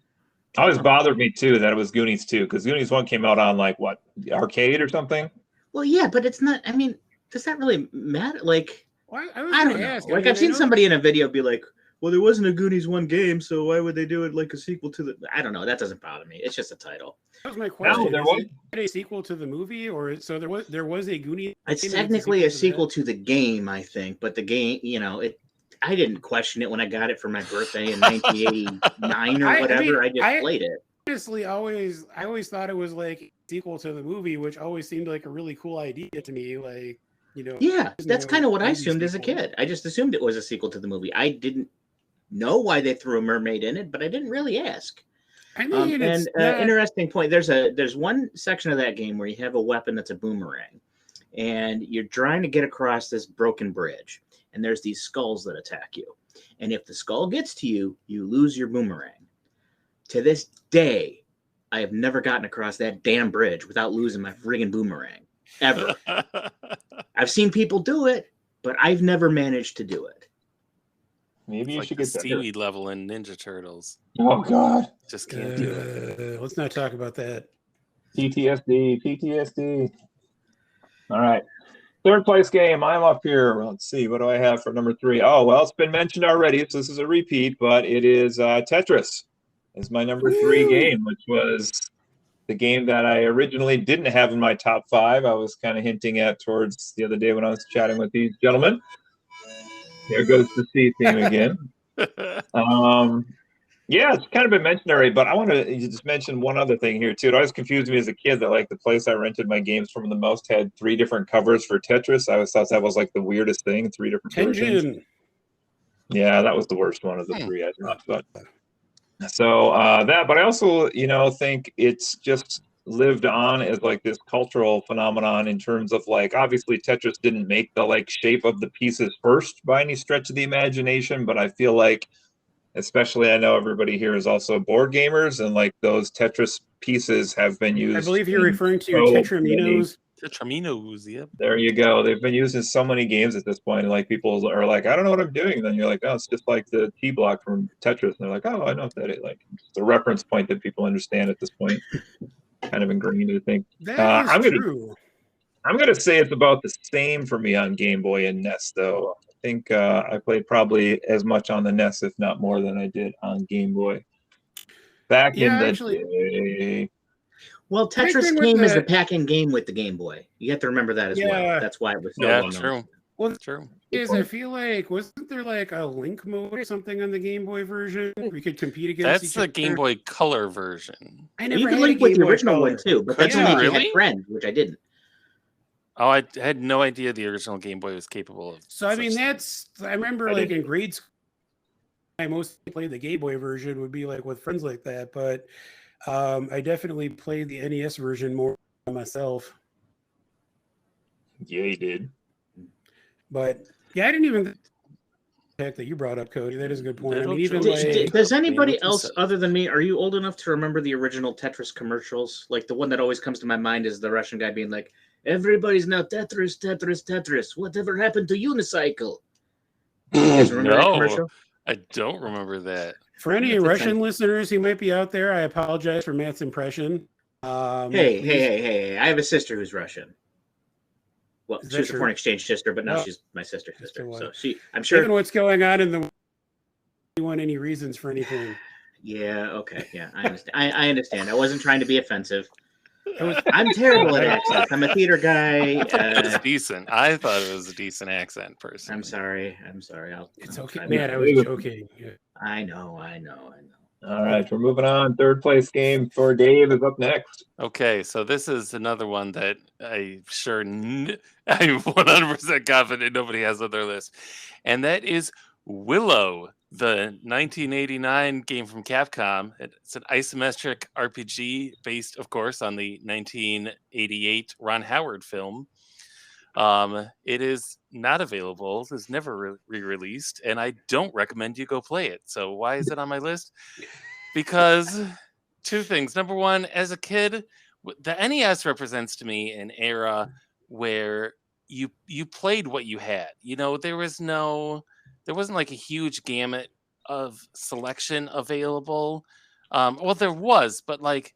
Always bothered me too that it was Goonies 2, because Goonies 1 came out on like what, the arcade or something? Well, yeah, but it's not. I mean, does that really matter? Like, Well, I don't know. ask, Like, I've seen somebody in a video be like, "Well, there wasn't a Goonies 1 game, so why would they do it like a sequel to the?" I don't know. That doesn't bother me. It's just a title. That was my question. there Is was it a sequel to the movie, or so there was a Goonies? It's game and technically a sequel to to the game, I think, but the game, I didn't question it when I got it for my birthday in 1989 or whatever. I just played it. Honestly, I always thought it was like a sequel to the movie, which always seemed like a really cool idea to me. Like, Yeah, that's kind of what I assumed as a kid. I just assumed it was a sequel to the movie. I didn't know why they threw a mermaid in it, but I didn't really ask. I mean, Interesting point. There's one section of that game where you have a weapon that's a boomerang, and you're trying to get across this broken bridge, and there's these skulls that attack you. And if the skull gets to you, you lose your boomerang. To this day, I have never gotten across that damn bridge without losing my friggin' boomerang. Ever. I've seen people do it, but I've never managed to do it. Maybe you Like should the get better. seaweed level in Ninja Turtles. Oh God. Just can't do it. Let's not talk about that. PTSD. All right. Third place game. I'm up here. Let's see. What do I have for number 3? Oh, well, it's been mentioned already, so this is a repeat, but it is Tetris. Is my number 3 game, which was the game that I originally didn't have in my top 5. I was kind of hinting at towards the other day when I was chatting with these gentlemen. There goes the C theme again. Yeah, it's kind of been mentioned already, but I want to just mention one other thing here too. It always confused me as a kid that like the place I rented my games from the most had 3 different covers for Tetris. I always thought that was like the weirdest thing, 3 different versions. Yeah, that was the worst one of the 3, I thought. But so but I also, think it's just lived on as like this cultural phenomenon in terms of like, obviously Tetris didn't make the like shape of the pieces first by any stretch of the imagination, but I feel like, especially I know everybody here is also board gamers, and like those Tetris pieces have been used. I believe you're referring to your Tetraminos. Tetraminos, yep. There you go. They've been used in so many games at this point. And like people are like, I don't know what I'm doing. And then you're like, oh, it's just like the T block from Tetris. And they're like, oh, I know what that is. Like it's a reference point that people understand at this point. Kind of ingrained, I think. That is true. I'm gonna say it's about the same for me on Game Boy and NES, though. I think I played probably as much on the NES, if not more, than I did on Game Boy. Back in the day. Well, Tetris came as a pack-in game with the Game Boy. You have to remember that as well. That's why it was so well known. True. Well, true. I feel like wasn't there like a link mode or something on the Game Boy version? We could compete against each other. That's the Game Boy Color version. I never you had could link with the original one too, but that's only if you had friends, which I didn't. Oh, I had no idea the original Game Boy was capable of. So I mean, I remember like in grade school, I mostly played the Game Boy version would be like with friends like that, but I definitely played the NES version more myself. Yeah, you did. But yeah, I didn't even fact that you brought up, Cody. That is a good point. I mean, even like Does anybody else other than me, are you old enough to remember the original Tetris commercials? Like the one that always comes to my mind is the Russian guy being like, "Everybody's now Tetris, Tetris, Tetris. Whatever happened to Unicycle?" You guys remember that commercial? I don't remember that. For any Russian listeners who might be out there, I apologize for Matt's impression. Hey! I have a sister who's Russian. Well, she was a foreign exchange sister, but now she's my sister's sister. So I'm sure. Given what's going on in the, you want any reasons for anything? Yeah. Okay. Yeah, I understand. I understand. I wasn't trying to be offensive. I'm terrible at accents. I'm a theater guy. It was decent. I thought it was a decent accent, personally. I'm sorry. It's okay, man. I was joking. Yeah. I know. All right, we're moving on. Third place game for Dave is up next. Okay, so this is another one that I'm 100% confident nobody has on their list, and that is Willow, the 1989 game from Capcom. It's an isometric RPG based, of course, on the 1988 Ron Howard film. It is not available. It's never re-released, and I don't recommend you go play it. So why is it on my list? Because two things. Number one, as a kid, the NES represents to me an era where you played what you had. You know, there wasn't like a huge gamut of selection available. Well, there was, but like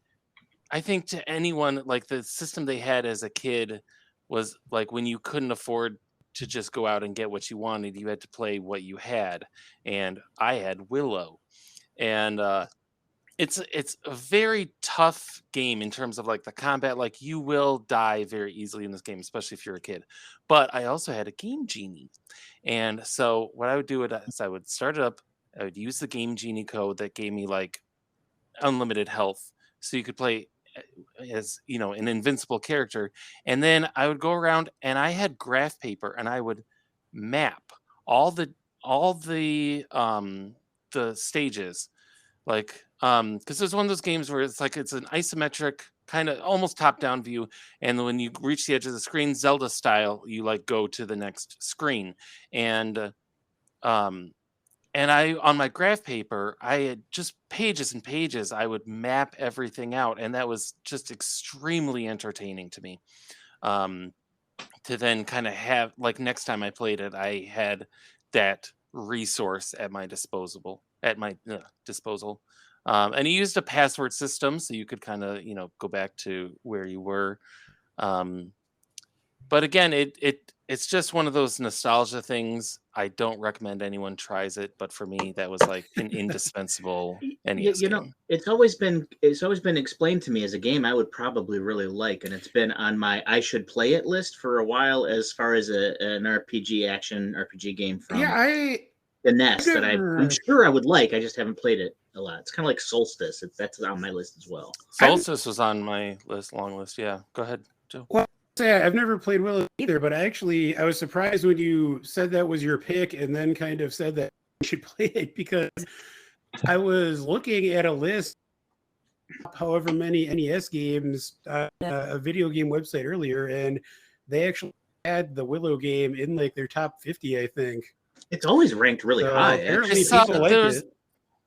I think to anyone, like the system they had as a kid was like when you couldn't afford to just go out and get what you wanted, you had to play what you had. And I had Willow. And it's a very tough game in terms of like the combat. Like you will die very easily in this game, especially if you're a kid. But I also had a Game Genie. And so what I would do is I would start it up. I would use the Game Genie code that gave me like unlimited health. So you could play as an invincible character, and then I would go around and I had graph paper and I would map all the stages, like because there's one of those games where it's an isometric kind of almost top-down view, and when you reach the edge of the screen, Zelda style, you like go to the next screen. And I, on my graph paper, I had just pages and pages. I would map everything out, and that was just extremely entertaining to me. To then kind of have, like, next time I played it, I had that resource at my disposal. And you used a password system, so you could kind of, go back to where you were. But again, it's just one of those nostalgia things. I don't recommend anyone tries it, but for me, that was like an indispensable NES game. It's always been explained to me as a game I would probably really like, and it's been on my I should play it list for a while as far as an action RPG game from the NES that I'm sure I would like. I just haven't played it a lot. It's kind of like Solstice. That's on my list as well. Solstice was on my long list. Yeah, go ahead, Joe. Well, I've never played Willow either, but I was surprised when you said that was your pick and then kind of said that you should play it, because I was looking at a list of however many NES games on a video game website earlier, and they actually had the Willow game in like their top 50, I think. It's always ranked really high. Apparently people like it.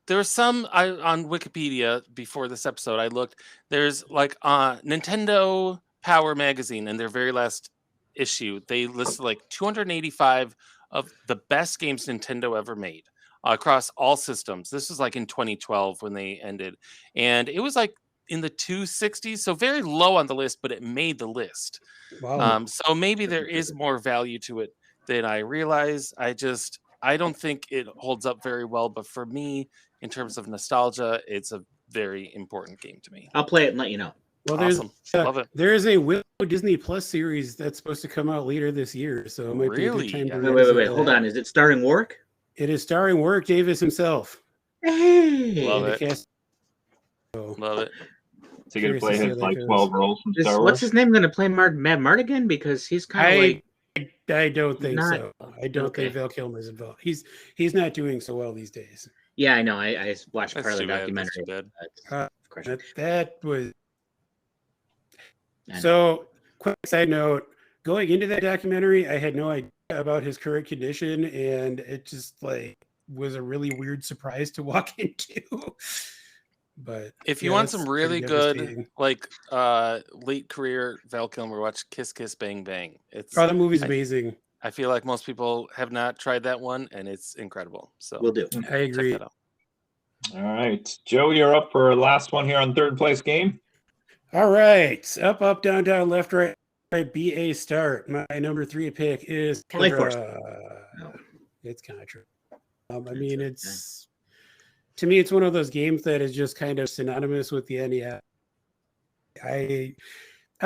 There was some on Wikipedia before this episode. I looked. There's like Nintendo Power Magazine, in their very last issue, they listed like 285 of the best games Nintendo ever made across all systems. This was like in 2012 when they ended, and it was like in the 260s, so very low on the list, but it made the list. Wow. So maybe there is more value to it than I realize. I don't think it holds up very well, but for me, in terms of nostalgia, it's a very important game to me. I'll play it and let you know. Well, awesome. Love it. There is a Willow Disney Plus series that's supposed to come out later this year, so it might be a good time to wait. Hold on. Is it starring Warwick? It is starring Warwick Davis himself. Hey, love it. Love it. So you're gonna play his like 12 roles from Star Wars? What's his name? Going to play Mad Mardigan, because he's kind of like. I don't think so. I don't think Val Kilmer's involved. He's not doing so well these days. Yeah, I know. I watched part of the documentary. That was. So, quick side note, going into that documentary, I had no idea about his current condition, and it just like was a really weird surprise to walk into. But If you yeah, want that's some pretty really good, devastating. like late career Val Kilmer, watch Kiss Kiss Bang Bang. It's Oh, that movie's amazing. I feel like most people have not tried that one, and it's incredible. So Will do. I agree. check that out. All right, Joe, you're up for last one here on third place game. All right, up, up, down, down, left, right, right. BA start. My number 3 pick is Life Force. No, it's Contra. I mean, it's to me, it's one of those games that is just kind of synonymous with the NES. I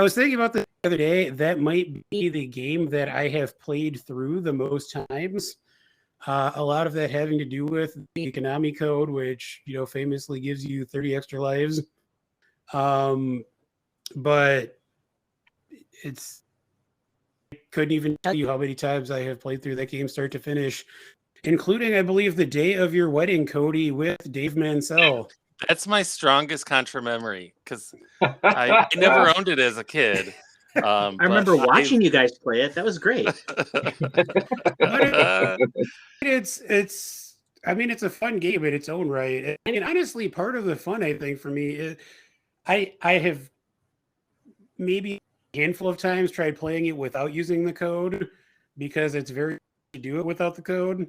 was thinking about this the other day. That might be the game that I have played through the most times. A lot of that having to do with the Konami code, which famously gives you 30 extra lives. But I couldn't even tell you how many times I have played through that game start to finish, including, I believe, the day of your wedding, Cody, with Dave Mansell. That's my strongest Contra memory because I never owned it as a kid. I remember watching you guys play it. That was great. It's I mean, it's a fun game in its own right. And honestly, part of the fun, I think, for me is I have maybe a handful of times tried playing it without using the code because it's very hard to do it without the code.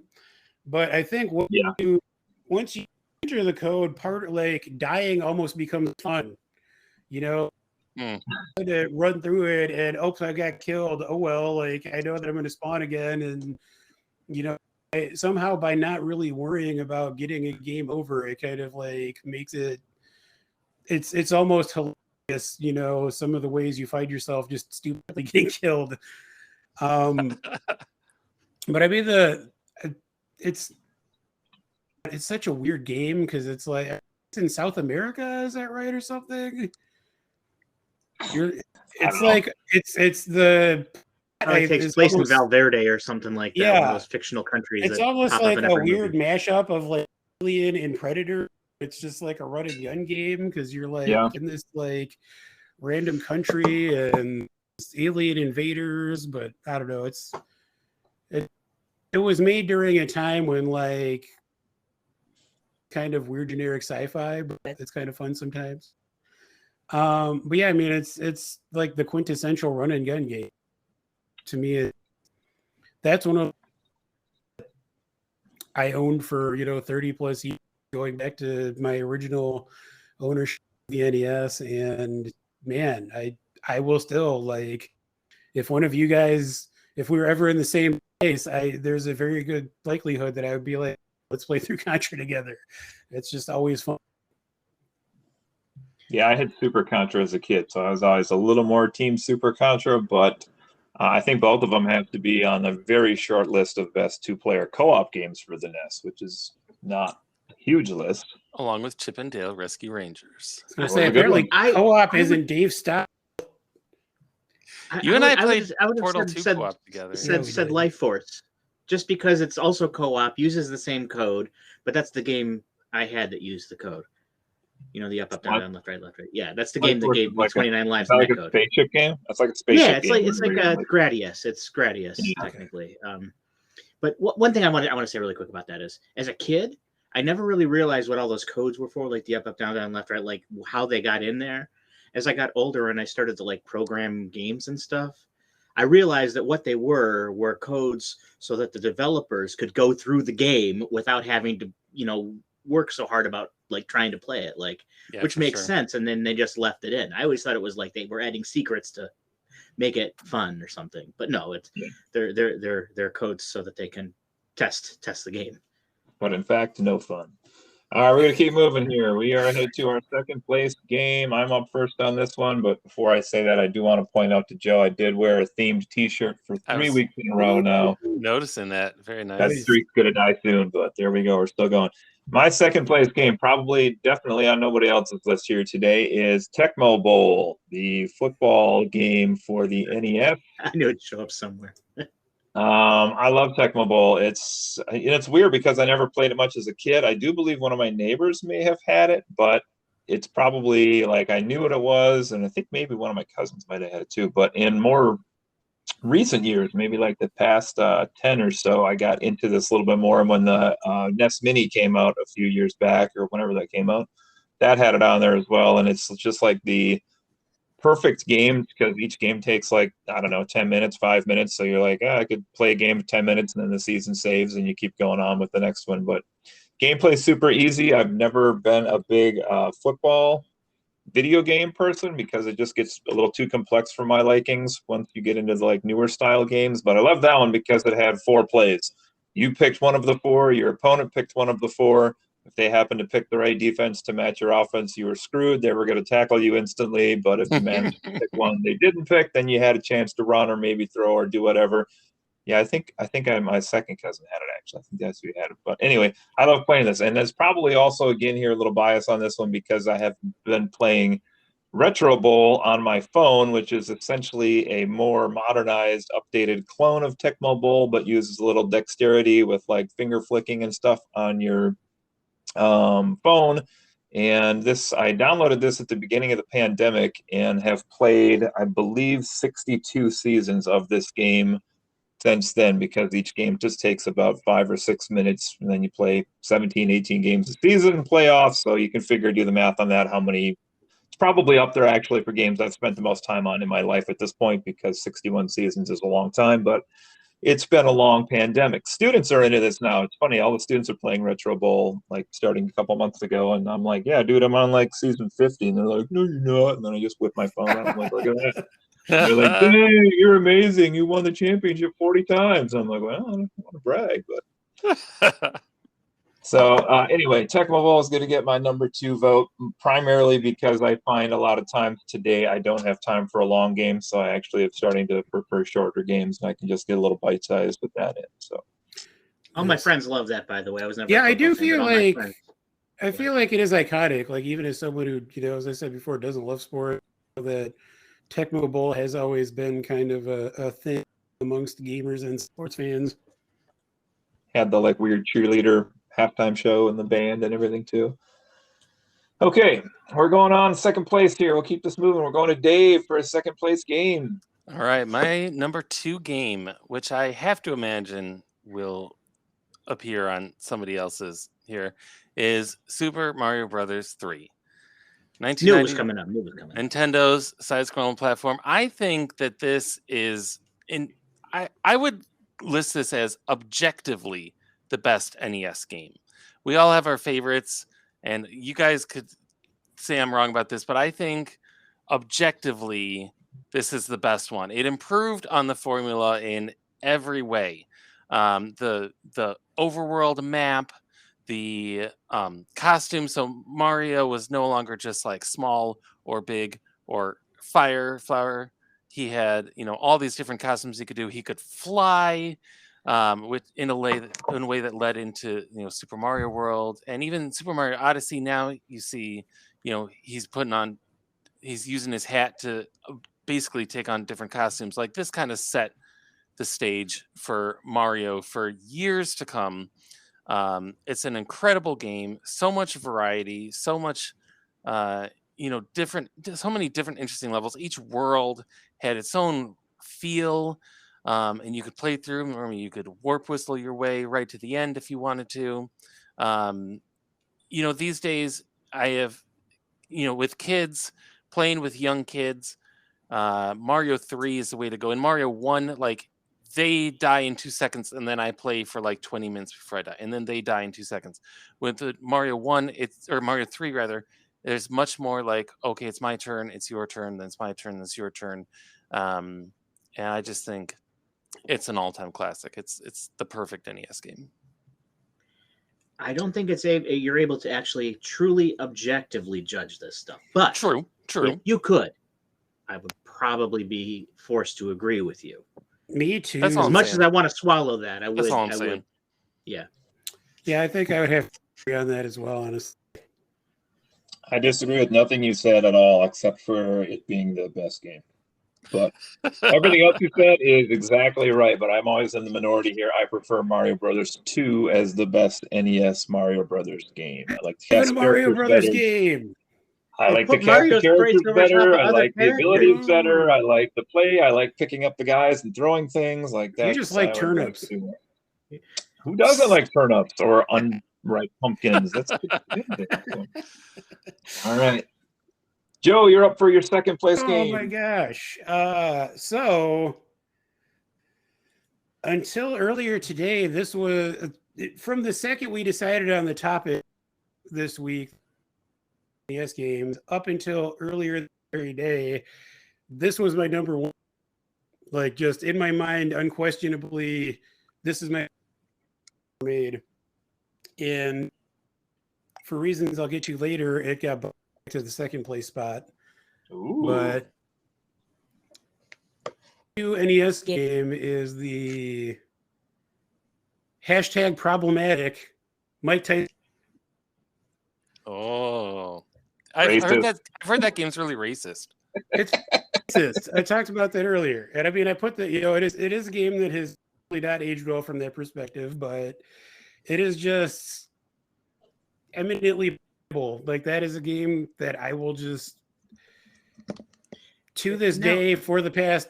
But I think once you enter the code, part like dying almost becomes fun. To run through it and oops, I got killed. Oh well, like I know that I'm going to spawn again, and somehow by not really worrying about getting a game over, it kind of like makes it. It's almost hilarious, some of the ways you find yourself just stupidly getting killed. But I mean it's such a weird game because it's like it's in South America, is that right or something? It's like it's the it takes place in Valverde or something like that. Yeah, one of those fictional countries. It's almost like a weird mashup of like Alien and Predator. It's just like a run and gun game because you're like in this like random country and alien invaders, but I don't know. It was made during a time when like kind of weird generic sci-fi, but it's kind of fun sometimes. But yeah, I mean it's like the quintessential run and gun game. To me, that's one of I owned for 30 plus years, going back to my original ownership of the NES, and man, I will still like if one of you guys, if we were ever in the same place, there's a very good likelihood that I would be like, let's play through Contra together. It's just always fun. Yeah, I had Super Contra as a kid, so I was always a little more Team Super Contra, but I think both of them have to be on the very short list of best two-player co-op games for the NES, which is not a huge list. Along with Chip and Dale Rescue Rangers. I was going to say, apparently co-op isn't Dave's style. You and I played Portal 2 co-op together. Said Life Force, just because it's also co-op, uses the same code, but that's the game I had that used the code. The up, down, down, left, right. Yeah, that's the game that gave me 29 lives in that code. It's like a spaceship game? That's like a spaceship game. Yeah, it's like a Gradius. It's Gradius, technically. But one thing I want to say really quick about that is, as a kid, I never really realized what all those codes were for, like the up, down, down, left, right, like how they got in there. As I got older and I started to like program games and stuff, I realized that what they were codes so that the developers could go through the game without having to, work so hard about like trying to play it, which makes sense. And then they just left it in. I always thought it was like they were adding secrets to make it fun or something, but no, it's they're codes so that they can test the game. But in fact, no fun. All right, we're going to keep moving here. We are headed to our second place game. I'm up first on this one, but before I say that, I do want to point out to Joe, I did wear a themed T-shirt for 3 weeks in a row now. Noticing that. Very nice. That streak's going to die soon, but there we go. We're still going. My second place game, definitely on nobody else's list here today, is Tecmo Bowl, the football game for the NES. I knew it'd show up somewhere. I love Tecmo Bowl. It's weird because I never played it much as a kid. I do believe one of my neighbors may have had it, but it's probably like I knew what it was, and I think maybe one of my cousins might have had it too. But in more recent years, maybe like the past 10 or so, I got into this a little bit more. And when the NES Mini came out a few years back, or whenever that came out, that had it on there as well. And it's just like the perfect game because each game takes like, I don't know, 10 minutes, 5 minutes. So you're like, I could play a game of 10 minutes and then the season saves and you keep going on with the next one. But gameplay is super easy. I've never been a big football video game person because it just gets a little too complex for my likings once you get into the like newer style games. But I love that one because it had 4 plays. You picked one of the 4, your opponent picked one of the 4. If they happened to pick the right defense to match your offense, you were screwed. They were going to tackle you instantly. But if you managed to pick one they didn't pick, then you had a chance to run or maybe throw or do whatever. Yeah, I think my second cousin had it, actually. I think that's who had it. But anyway, I love playing this. And there's probably also, again, here a little bias on this one because I have been playing Retro Bowl on my phone, which is essentially a more modernized, updated clone of Tecmo Bowl, but uses a little dexterity with like finger flicking and stuff on your phone. And I downloaded this at the beginning of the pandemic and have played, I believe, 62 seasons of this game since then, because each game just takes about 5 or 6 minutes, and then you play 17, 18 games a season, playoffs, so you can do the math on that, how many. It's probably up there actually for games I've spent the most time on in my life at this point, because 61 seasons is a long time, but it's been a long pandemic. Students are into this now. It's funny, all the students are playing Retro Bowl, like starting a couple months ago, and I'm like, yeah, dude, I'm on like season 50, and they're like, no, you're not, and then I just whip my phone out. I'm like, look at that. They're like, dang, you're amazing. You won the championship 40 times. I'm like, well, I don't want to brag, but. So anyway, Tecmo Bowl is going to get my number 2 vote, primarily because I find a lot of times today I don't have time for a long game. So I actually am starting to prefer shorter games, and I can just get a little bite-sized with that in. So. All my friends love that, by the way. I was never. Yeah, I do feel like it is iconic. Like, even as someone who, as I said before, doesn't love sport, that Tecmo Bowl has always been kind of a thing amongst gamers and sports fans. Had the like weird cheerleader halftime show and the band and everything too. Okay, we're going on second place here. We'll keep this moving. We're going to Dave for a second place game. All right, my number 2 game, which I have to imagine will appear on somebody else's here, is Super Mario Brothers 3. Knew it was coming up. Nintendo's side-scrolling platform. I think that this is I would list this as objectively the best NES game. We all have our favorites, and you guys could say I'm wrong about this, but I think objectively this is the best one. It improved on the formula in every way. The overworld map, the costume. So Mario was no longer just like small or big or fire flower. He had, all these different costumes he could do. He could fly, in a way that led into, Super Mario World and even Super Mario Odyssey. Now you see, he's using his hat to basically take on different costumes. Like, this kind of set the stage for Mario for years to come. It's an incredible game, so much variety, so much, so many different interesting levels. Each world had its own feel, and you could play through them, or you could warp whistle your way right to the end if you wanted to. These days I have, with kids, playing with young kids, Mario 3 is the way to go. In Mario 1, like, they die in 2 seconds, and then I play for like 20 minutes before I die, and then they die in 2 seconds. With the Mario 1, or Mario 3 rather, there's much more like, okay, it's my turn, it's your turn, then it's my turn, then it's your turn. And I just think it's an all-time classic. It's the perfect NES game. I don't think you're able to actually truly objectively judge this stuff. But true. If you could, I would probably be forced to agree with you. Me too. That's as much as I want to swallow that, I would. That's all I'm saying. Yeah. Yeah, I think I would have to agree on that as well, honestly. I disagree with nothing you said at all, except for it being the best game. But everything else you said is exactly right, but I'm always in the minority here. I prefer Mario Brothers 2 as the best NES Mario Brothers game. I like the Mario Brothers game. I They like the put Mario characters sprites over top better. of I other like the characters. abilities better. I like the play. I like picking up the guys and throwing things like that. You just like turnips. Who doesn't like turnips or unripe pumpkins? That's all right. Joe, you're up for your second place game. Oh my gosh. So until earlier today, this was from the second we decided on the topic this week, NES games, up until earlier the very day, this was my number one. Like, just in my mind, unquestionably, this is my made. And for reasons I'll get to later, it got back to the second place spot. Ooh. But new NES game is the hashtag problematic Mike Tyson. Oh, I've heard that game's really racist. It's racist. I talked about that earlier, and I mean, I put that, it is a game that has really not aged well from that perspective, but it is just eminently playable. Like, that is a game that I will just, to this day, for the past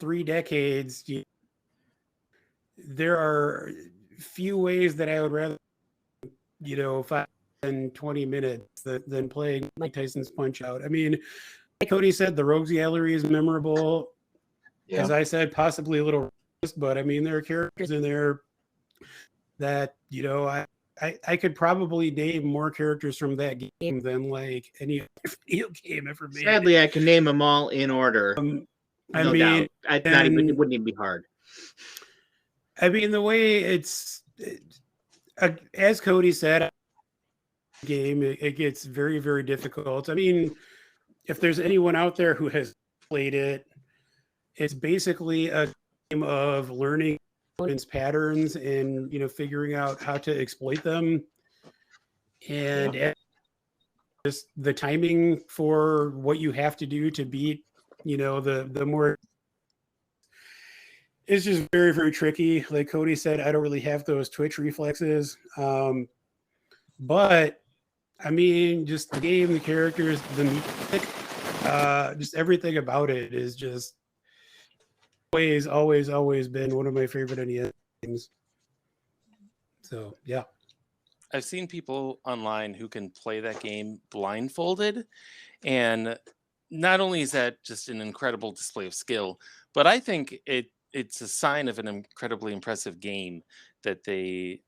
3 decades, there are few ways that I would rather, 5 and 20 minutes than playing Mike Tyson's Punch Out. I mean, like Cody said, the Rogues Gallery is memorable. Yeah. As I said, possibly a little racist, but I mean, there are characters in there that, I could probably name more characters from that game than like any video game ever made. Sadly, I can name them all in order. I mean, it wouldn't even be hard. I mean, the way as Cody said, game, it gets very, very difficult. I mean, if there's anyone out there who has played it, it's basically a game of learning patterns and figuring out how to exploit them, and just the timing for what you have to do to beat the more, it's just very, very tricky. Like Cody said, I don't really have those twitch reflexes, but I mean, just the game, the characters, the music, just everything about it is just always been one of my favorite NES games. So, yeah. I've seen people online who can play that game blindfolded, and not only is that just an incredible display of skill, but I think it's a sign of an incredibly impressive game that they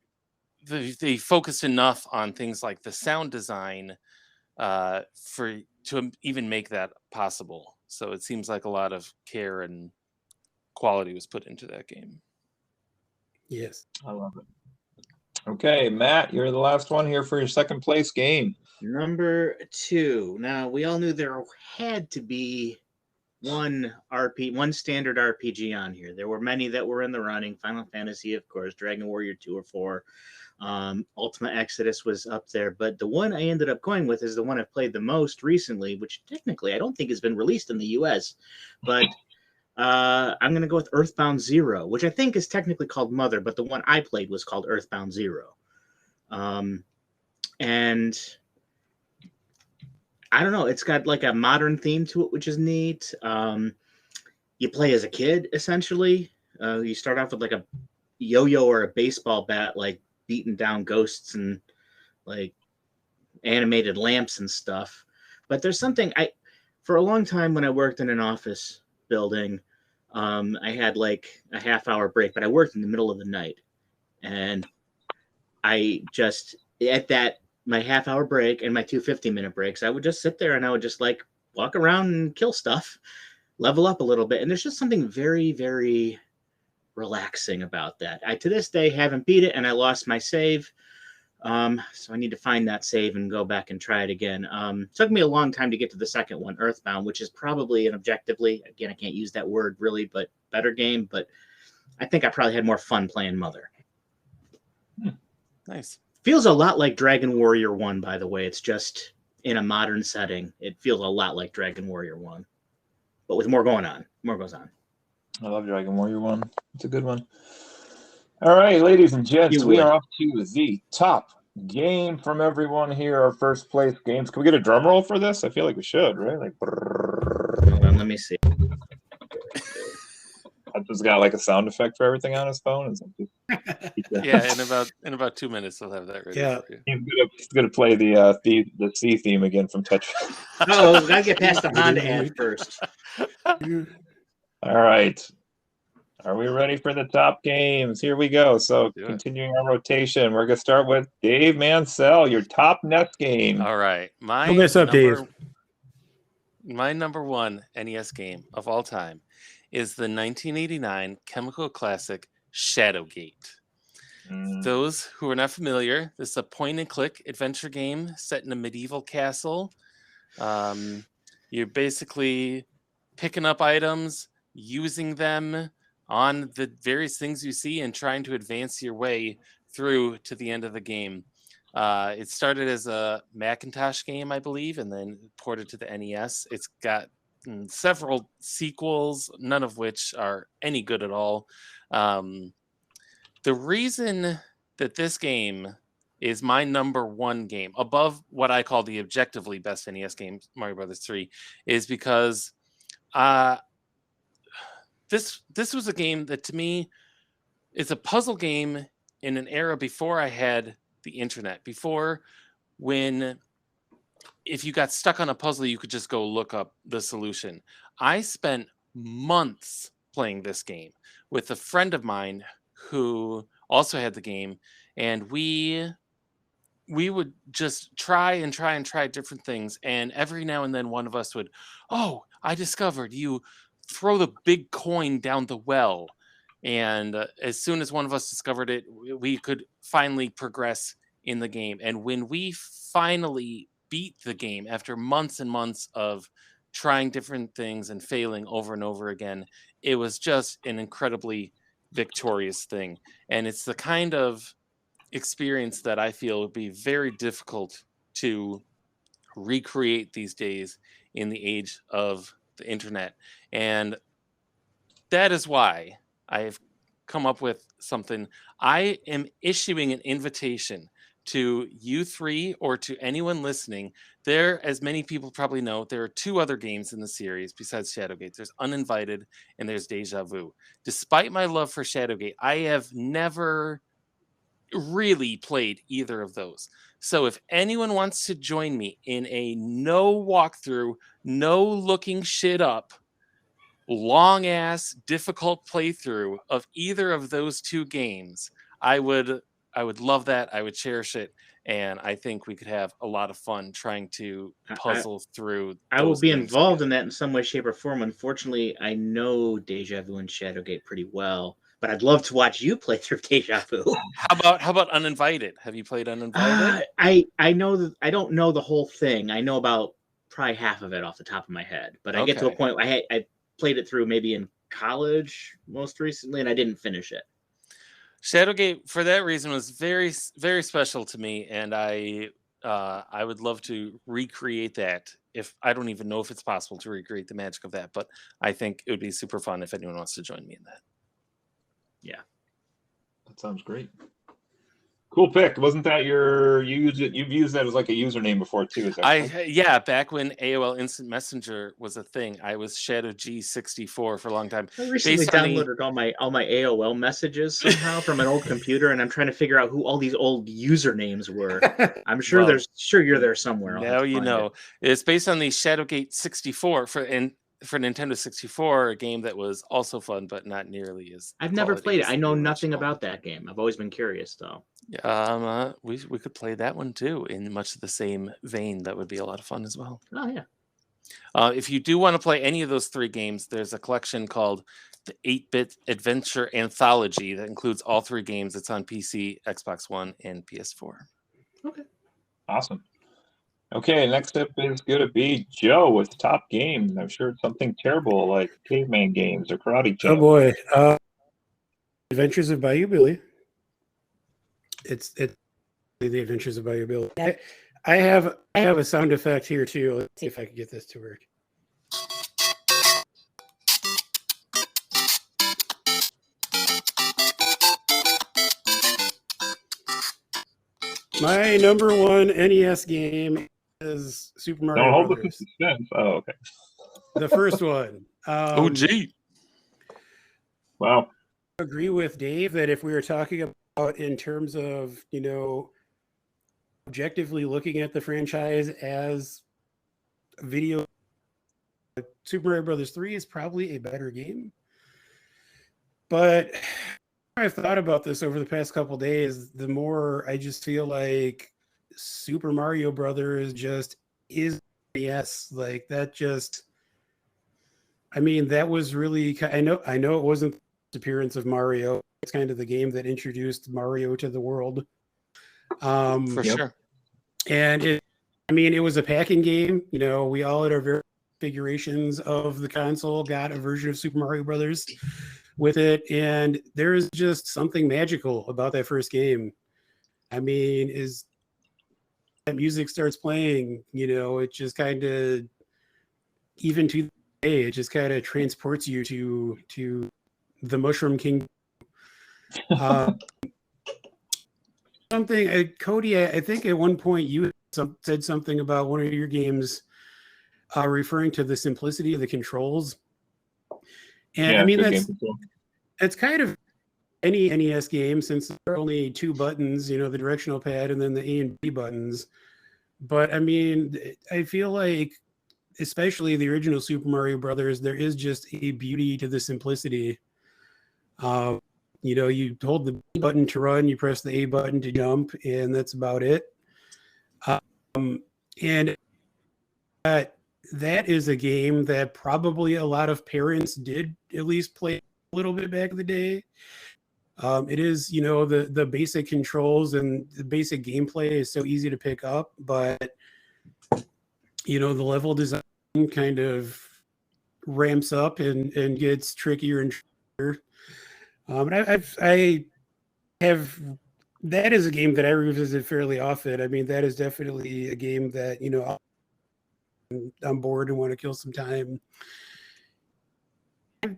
focused enough on things like the sound design to even make that possible. So it seems like a lot of care and quality was put into that game. Yes, I love it. Okay, Matt, you're the last one here for your second place game. Number 2. Now, we all knew there had to be one standard RPG on here. There were many that were in the running. Final Fantasy, of course, Dragon Warrior 2 or 4. Ultimate Exodus was up there, but the one I ended up going with is the one I've played the most recently, which technically I don't think has been released in the US, but I'm going to go with Earthbound Zero, which I think is technically called Mother, but the one I played was called Earthbound Zero. And I don't know, it's got like a modern theme to it, which is neat. You play as a kid, essentially. You start off with like a yo-yo or a baseball bat, like beating down ghosts and like animated lamps and stuff. But there's something for a long time when I worked in an office building, I had like a half-hour break, but I worked in the middle of the night, and I just my half-hour break and my 2 50-minute breaks, I would just sit there and I would just like walk around and kill stuff, level up a little bit, and there's just something very, very relaxing about that. I to this day haven't beat it, and I lost my save. So I need to find that save and go back and try it again. It took me a long time to get to the second one, Earthbound, which is probably an objectively, again, I can't use that word really, but better game. But I think I probably had more fun playing Mother. Nice. Feels a lot like Dragon Warrior 1, by the way. It's just in a modern setting. It feels a lot like Dragon Warrior 1, but with more going on. More goes on. I love Dragon Warrior 1. It's a good one. All right, ladies and gents, we are off to the top game from everyone here. Our first place games. Can we get a drum roll for this? I feel like we should, right? Like, Hold on, let me see. Hudson's got like a sound effect for everything on his phone. Yeah, in about 2 minutes we'll have that ready Yeah. for you. He's gonna play the C theme again from Tetris. Oh, we gotta get past the Honda ad first. All right. Are we ready for the top games? Here we go. So Do it. continuing our rotation, we're gonna start with Dave Mansell, your top NES game. All right. Don't mess up, Dave. My number one NES game of all time is the 1989 chemical classic Shadowgate. Those who are not familiar, this is a point-and-click adventure game set in a medieval castle. You're basically picking up items, using them on the various things you see, and trying to advance your way through to the end of the game. It started as a Macintosh game, I believe, and then ported to the NES. It's got several sequels, none of which are any good at all. The reason that this game is my number one game, above what I call the objectively best NES game, Mario Brothers 3, is because this was a game that, to me, is a puzzle game in an era before I had the internet, before when if you got stuck on a puzzle, you could just go look up the solution. I spent months playing this game with a friend of mine who also had the game, and we would just try different things, and every now and then one of us would, oh, I discovered you throw the big coin down the well. And as soon as one of us discovered it, we could finally progress in the game. And when we finally beat the game after months and months of trying different things and failing over and over again, it was just an incredibly victorious thing. And it's the kind of experience that I feel would be very difficult to recreate these days in the age of the internet. And that is why I've come up with something. I am issuing an invitation to you three or to anyone listening. There, as many people probably know, there are two other games in the series besides Shadowgate. There's Uninvited and there's Deja Vu. Despite my love for Shadowgate, I have never really played either of those. So if anyone wants to join me in a no walkthrough, no looking shit up, long ass difficult playthrough of either of those two games, I would love that. I would cherish it, and I think we could have a lot of fun trying to puzzle through. I will those be games involved together. in that in some way, shape, or form. Unfortunately, I know Deja Vu and Shadowgate pretty well, but I'd love to watch you play through Deja Vu. How about Uninvited? Have you played Uninvited? I know that I don't know the whole thing. I know about probably half of it off the top of my head, but I get to a Okay. point. I played it through maybe in college most recently, and I didn't finish it. Shadowgate, for that reason, was very, very special to me, and I would love to recreate that. If I don't even know if it's possible to recreate the magic of that, but I think it would be super fun if anyone wants to join me in that. Yeah, That sounds great. Cool pick. Wasn't that you've used that as like a username before too? Is that correct? Yeah, back when AOL Instant Messenger was a thing, I was Shadow G64 for a long time. I recently Based on the- downloaded all my AOL messages somehow from an old computer, and I'm trying to figure out who all these old usernames were. I'm sure Well, you're there somewhere. I'll have Now to you find know. it. It's based on the Shadowgate 64 for Nintendo 64, a game that was also fun, but not nearly as. I've never quality played it. as I know the nothing original. about that game. I've always been curious, though. We could play that one too in much the same vein. That would be a lot of fun as well. Oh yeah. If you do want to play any of those three games, there's a collection called the 8-Bit Adventure Anthology that includes all three games. It's on PC, Xbox One, and PS4. Okay. Awesome. Okay, next up is going to be Joe with top games. I'm sure it's something terrible like Caveman Games or Karate Champ. Oh boy, Adventures of Bayou Billy. It's the Adventures of Bayou Billy. I have a sound effect here too. Let's see if I can get this to work. My number one NES game is Super Don't Mario hold the Brothers. suspense. Oh, okay. The first one. OG. Wow. I agree with Dave that if we were talking about in terms of, objectively looking at the franchise as a video, Super Mario Brothers 3 is probably a better game. But I've thought about this over the past couple days, the more I just feel like Super Mario Brothers just is yes, like that just that was really I know it wasn't the appearance of Mario. It's kind of the game that introduced Mario to the world. For sure. And it was a packing game. We all at our various configurations of the console got a version of Super Mario Brothers with it, and there is just something magical about that first game. Is that music starts playing, it just kind of, even to today, it just kind of transports you to the Mushroom Kingdom. Something, Cody, I think at one point you said something about one of your games referring to the simplicity of the controls. And yeah, that's kind of any NES game, since there are only two buttons, the directional pad and then the A and B buttons. But I feel like, especially the original Super Mario Brothers, there is just a beauty to the simplicity. You hold the B button to run, you press the A button to jump, and that's about it. And that is a game that probably a lot of parents did at least play a little bit back in the day. It is, the basic controls and the basic gameplay is so easy to pick up, but the level design kind of ramps up and gets trickier and trickier. I have that is a game that I revisit fairly often. That is definitely a game that I'm bored and want to kill some time. I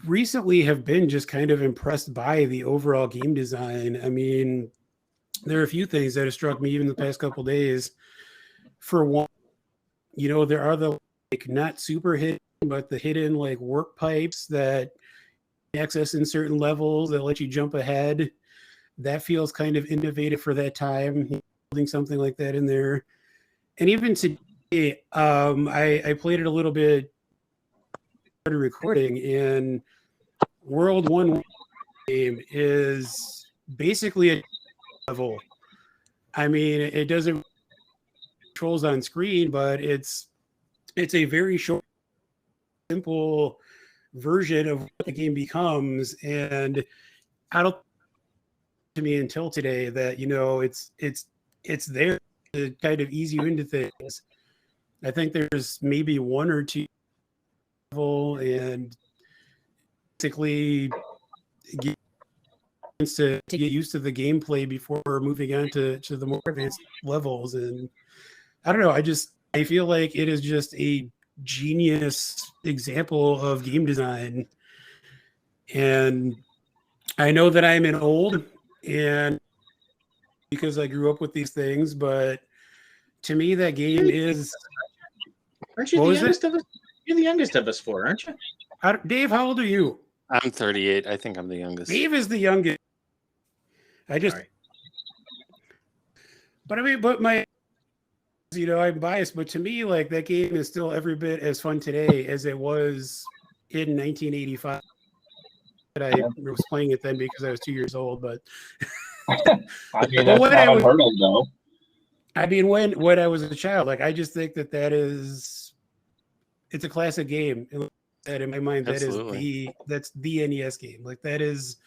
recently have been just kind of impressed by the overall game design. There are a few things that have struck me even the past couple of days. For one, there are the not super hidden, but the hidden work pipes that access in certain levels that let you jump ahead. That feels kind of innovative for that time, building something like that in there. And even today, I played it a little bit, started recording, and World 1 game is basically a level. It doesn't controls on screen, but it's a very short, simple version of what the game becomes. And I don't to me until today that it's there to kind of ease you into things. I think there's maybe one or two level, and basically to get used to the gameplay before moving on to the more advanced levels. And I don't know, I feel like it is just a genius example of game design. And I know that I'm an old, and because I grew up with these things, but to me that game is. Aren't you the youngest of us? You're the youngest of us four, aren't you? Dave, how old are you? I'm 38. I think I'm the youngest. Dave is the youngest. Sorry. But I'm biased, but to me, that game is still every bit as fun today as it was in 1985. I was playing it then because I was 2 years old, but that's not unheard of, though. When I was a child, I just think it's a classic game. That in my mind, that's the NES game. That is,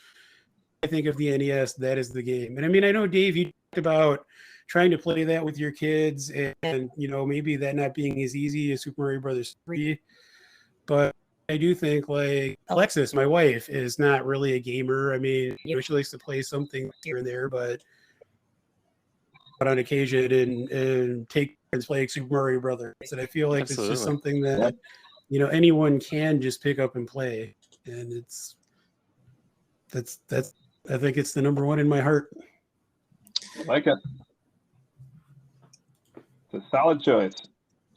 I think of the NES, that is the game. And I know, Dave, you talked about trying to play that with your kids, and maybe that not being as easy as Super Mario Brothers 3, but I do think Alexis, my wife, is not really a gamer. She likes to play something here and there, but on occasion and take turns playing Super Mario Brothers. And I feel like Absolutely. It's just something that anyone can just pick up and play. And that's I think it's the number one in my heart. I like it. It's a solid choice.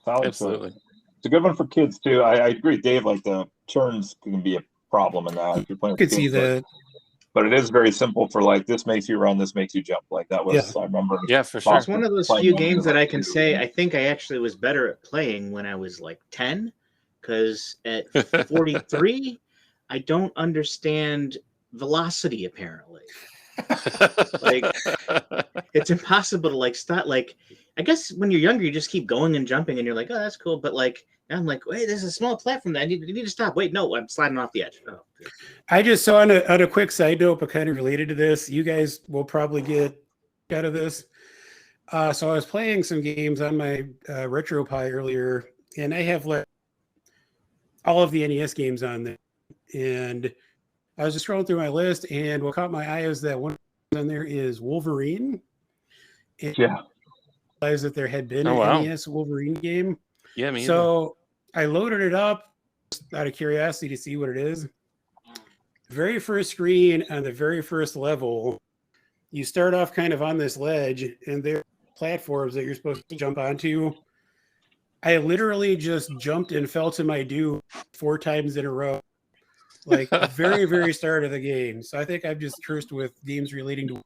Solid Absolutely. choice. It's a good one for kids too. I agree, Dave. Like the turns can be a problem in that if you're playing I could with see kids, that. but it is very simple for like this makes you run, this makes you jump. Like that was Yeah. I remember. Yeah, for sure. It's one of those Playing few when we games were that I like can 2. say I think I actually was better at playing when I was like 10, because at 43, I don't understand velocity apparently. Like it's impossible to like stop. Like I guess when you're younger, you just keep going and jumping, and you're like, oh, that's cool. But like now I'm like, wait, there's a small platform that I need to stop. Wait, no, I'm sliding off the edge. Oh. I just saw on a quick side note, but kind of related to this, you guys will probably get out of this. So I was playing some games on my RetroPie earlier, and I have like all of the NES games on there. And I was just scrolling through my list, and what caught my eye is that one on there is Wolverine. And Yeah. I realized that there had been Oh, an wow. NES Wolverine game. Yeah, me either. So I loaded it up out of curiosity to see what it is. Very first screen on the very first level, you start off kind of on this ledge, and there are platforms that you're supposed to jump onto. I literally just jumped and fell to my doom 4 times in a row, like very, very start of the game. So I think I've just cursed with games relating to.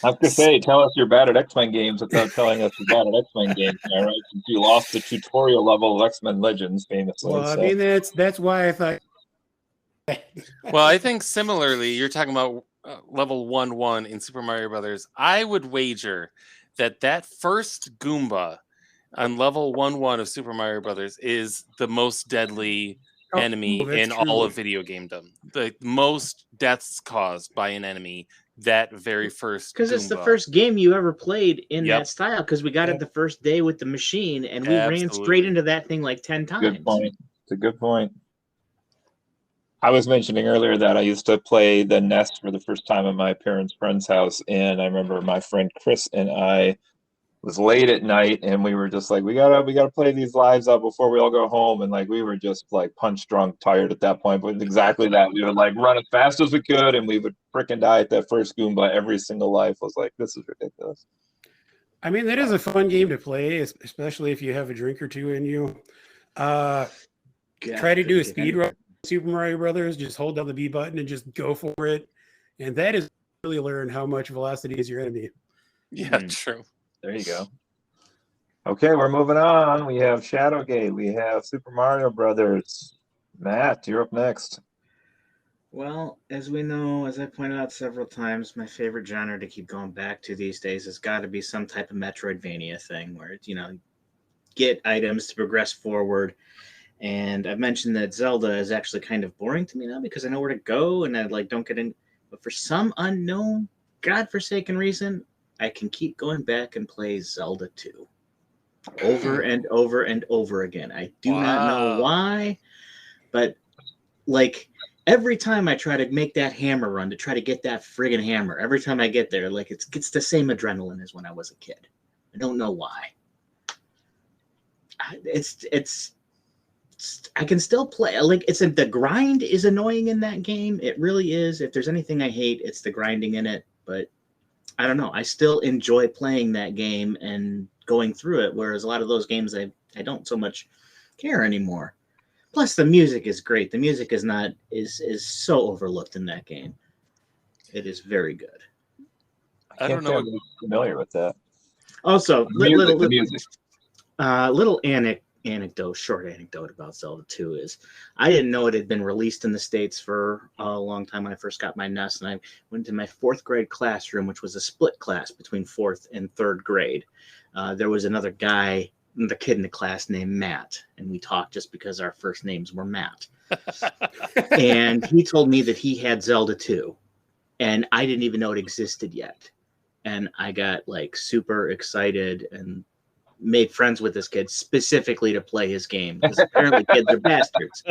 I have to say, tell us you're bad at X-Men games without telling us you're bad at X-Men games, all right? Since you lost the tutorial level of X-Men Legends famously. Well, I so. mean that's why I thought. Well, I think similarly, you're talking about level 1-1 in Super Mario Brothers. I would wager that first Goomba on level 1-1 of Super Mario Brothers is the most deadly enemy in all of video gamedom. The most deaths caused by an enemy, that very first Because it's the first game you ever played in that style, because we got it the first day with the machine, and we ran straight into that thing like 10 times. Good point. It's a good point. I was mentioning earlier that I used to play the NES for the first time at my parents' friend's house, and I remember my friend Chris and I was late at night, and we were just like, we gotta play these lives up before we all go home, and like we were just like punch drunk, tired at that point. But exactly that, we would like run as fast as we could, and we would freaking die at that first Goomba every single life. I was like, this is ridiculous. I mean, that is a fun game to play, especially if you have a drink or two in you. Try to do a speed run. Super Mario Brothers, just hold down the B button and just go for it, and that is really learn how much velocity is your enemy. Yeah, true. There you go. Okay, we're moving on. We have Shadowgate. We have Super Mario Brothers. Matt, you're up next. Well, as we know, as I pointed out several times, my favorite genre to keep going back to these days has got to be some type of Metroidvania thing where, get items to progress forward. And I've mentioned that Zelda is actually kind of boring to me now because I know where to go and I don't get in. But for some unknown, godforsaken reason, I can keep going back and play Zelda 2 over and over and over again. I do not know why, but every time I try to make that hammer run to try to get that friggin' hammer, every time I get there, it gets the same adrenaline as when I was a kid. I don't know why. I can still play. The grind is annoying in that game. It really is. If there's anything I hate, it's the grinding in it. But I don't know. I still enjoy playing that game and going through it. Whereas a lot of those games, I don't so much care anymore. Plus, the music is great. The music is so overlooked in that game. It is very good. I don't know. I'm familiar with that. Also, the music. Little short anecdote about Zelda 2 is I didn't know it had been released in the States for a long time when I first got my NES, and I went to my 4th grade classroom, which was a split class between 4th and 3rd grade. There was another guy, the kid in the class named Matt, and we talked just because our first names were Matt. And he told me that he had Zelda 2, and I didn't even know it existed yet. And I got super excited and made friends with this kid specifically to play his game because apparently kids are bastards.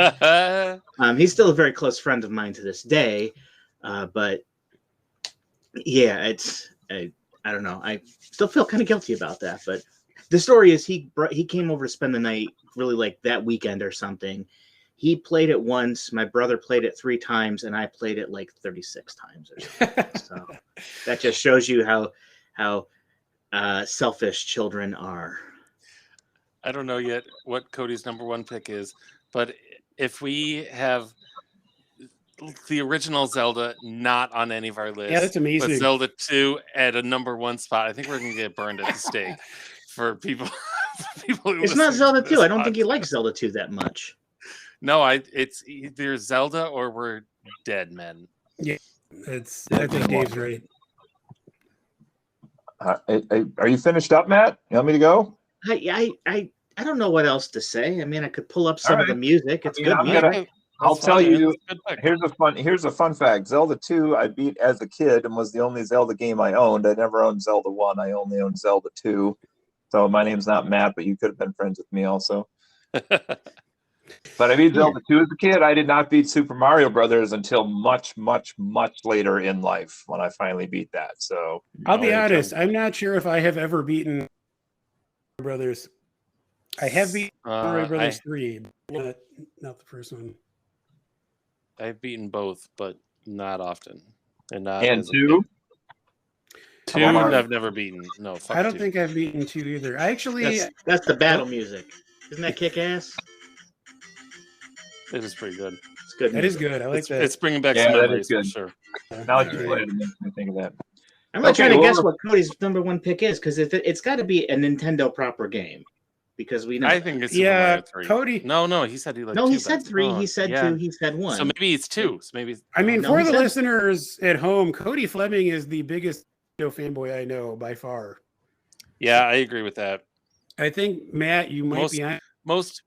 He's still a very close friend of mine to this day, but yeah, I don't know. I still feel kind of guilty about that. But the story is he came over to spend the night, really that weekend or something. He played it once. My brother played it 3 times, and I played it 36 times or something. So that just shows you how selfish children are. I don't know yet what Cody's number one pick is, but if we have the original Zelda not on any of our lists, Yeah, that's amazing. but Zelda 2 at a number one spot, I think we're gonna get burned at the stake for people. Who It's not listen Zelda to 2. this I don't think you like podcast. Zelda 2 that much. No, it's either Zelda or we're dead men. I think Dave's right. Are you finished up, Matt? You want me to go? I don't know what else to say. I mean, I could pull up some All of the right. music. It's I mean, good I'm music. gonna- I'll That's tell fine, man. you. That's a good pick. Here's a fun fact. Zelda 2 I beat as a kid and was the only Zelda game I owned. I never owned Zelda 1. I only owned Zelda 2. So my name's not Matt, but you could have been friends with me also. But I beat Zelda 2 as a kid. I did not beat Super Mario Brothers until much, much, much later in life when I finally beat that. So I'll be honest. I'm not sure if I have ever beaten Brothers. I have beaten Mario Brothers 3, but not the first one. I've beaten both, but not often. And as a 2? kid. 2 I've never beaten. No, fuck I don't 2. think I've beaten 2 either. I actually That's the battle music. Isn't that kick ass? It is pretty good. It's good. That is good. I like that. It's bringing back Yeah, some that memories is good. for sure. Now that you play it, it makes me think of that. I'm not trying to well, guess what Cody's number one pick is because it's got to be a Nintendo proper game because we know. I think it's Super Mario 3. Cody. No, he said he liked 2. No, he said 3. He said 2. He said 1. So maybe it's 2. So maybe. I mean, No, for he the said- listeners at home, Cody Fleming is the biggest Nintendo fanboy I know by far. Yeah, I agree with that. I think Matt, you might be on. Most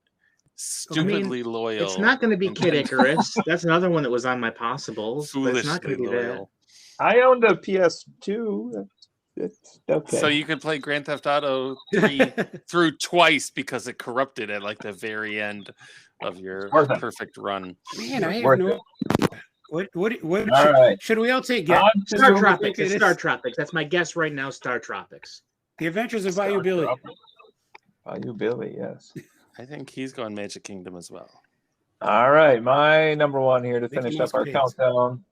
stupidly loyal. It's not going to be Kid Icarus. That's another one that was on my possibles. But it's not going Foolishly to be that. loyal. I owned a PS2. It's okay. So you could play Grand Theft Auto 3 through twice because it corrupted at like the very end of your Worth it. perfect run. Man, I have Worth no. What All right. should we all take On guess? to Star What we Tropics. think it It's is? Star Tropics. That's my guess right now. Star Tropics. The Adventures of Star Bayou Billy. Tropics. Bayou Billy, yes. I think he's going Magic Kingdom as well. All right, my number one here to Mickey finish Mouse up our Pigs. countdown.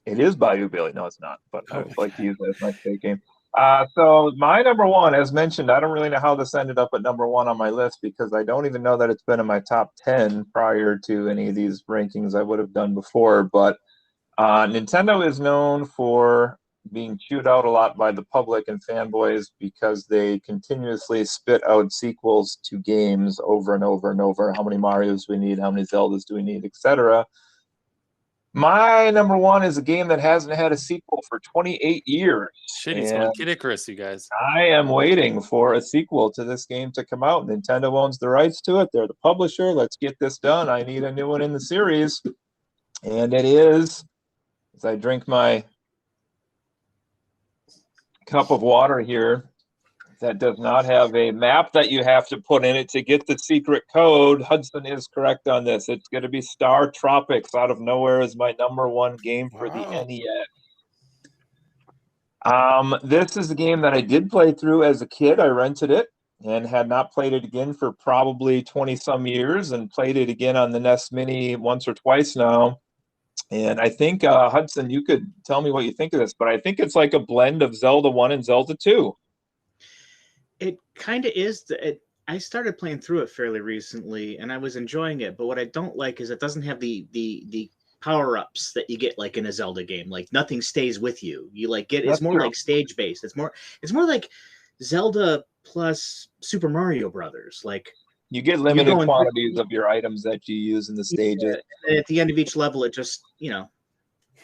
It is Bayou Billy. No, it's not, but I would like to use that as my state game. So my number one, as mentioned, I don't really know how this ended up at number one on my list because I don't even know that it's been in my top 10 prior to any of these rankings I would have done before. But Nintendo is known for being chewed out a lot by the public and fanboys because they continuously spit out sequels to games over and over and over. How many Marios do we need? How many Zeldas do we need? Etc. My number one is a game that hasn't had a sequel for 28 years. Shit, he's going Kid Icarus, you guys. I am waiting for a sequel to this game to come out. Nintendo owns the rights to it. They're the publisher. Let's get this done. I need a new one in the series. And it is, as I drink my cup of water here, that does not have a map that you have to put in it to get the secret code. Hudson is correct on this. It's going to be Star Tropics. Out of Nowhere is my number one game for the NES. This is a game that I did play through as a kid. I rented it and had not played it again for probably 20 some years and played it again on the NES Mini once or twice now. And I think, Hudson, you could tell me what you think of this, but I think it's like a blend of Zelda 1 and Zelda 2. It kind of is. I started playing through it fairly recently, and I was enjoying it. But what I don't like is it doesn't have the power ups that you get like in a Zelda game. Like nothing stays with you. You like get. It's more like stage based. It's more like Zelda plus Super Mario Brothers. Like you get limited quantities of your items that you use in the stages. And at the end of each level, it just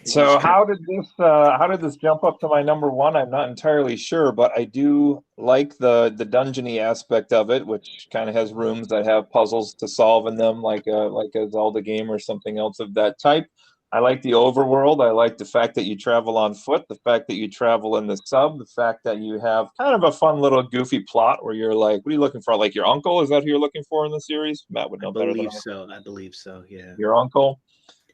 So how did this jump up to my number one? I'm not entirely sure, but I do like the dungeony aspect of it, which kind of has rooms that have puzzles to solve in them, like a Zelda game or something else of that type. I like the overworld. I like the fact that you travel on foot, the fact that you travel in the sub, the fact that you have kind of a fun little goofy plot where you're like, what are you looking for? Like your uncle? Is that who you're looking for in the series? Matt would know better than I. I believe so. Yeah. Your uncle.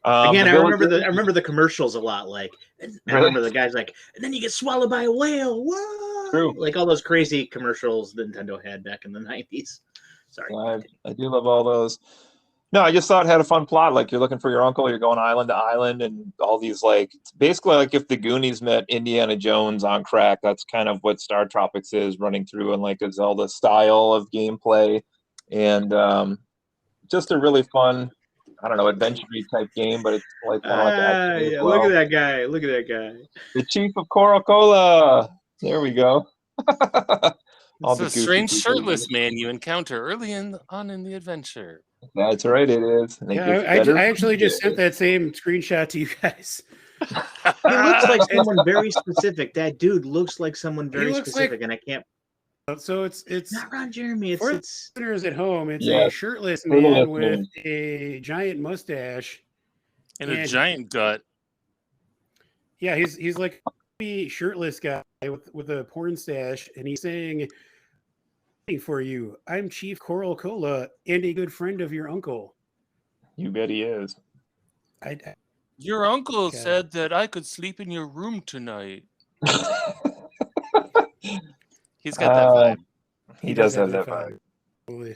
Again, I remember the commercials a lot. Like, I remember the guys like, and then you get swallowed by a whale. Whoa! True. Like all those crazy commercials Nintendo had back in the 90s. Sorry, I do love all those. No, I just thought it had a fun plot. Like you're looking for your uncle, you're going island to island, and all these like basically like if the Goonies met Indiana Jones on crack. That's kind of what Star Tropics is, running through in like a Zelda style of gameplay, and just a really fun, I don't know, adventure-y type game. But it's like kind of like action as Yeah, well. look at that guy. Look at that guy. The Chief of Coca-Cola. There we go. All It's the a goofy strange people. shirtless man you encounter early on in the adventure. That's right, it is. And it Yeah, gets I better actually from just there. sent that same screenshot to you guys. He looks like someone very specific. That dude looks like someone very looks specific, and I can't. So it's Not Ron Jeremy. for It's listeners at home. It's Yeah. a shirtless For the man with listeners. a giant mustache. And a And- giant gut. Yeah, he's like a shirtless guy with a porn stash, and he's saying, "For you, I'm Chief Coral Cola and a good friend of your uncle." You bet he is. I Your uncle Okay. said that I could sleep in your room tonight. He's got that vibe. He does have that vibe. Totally.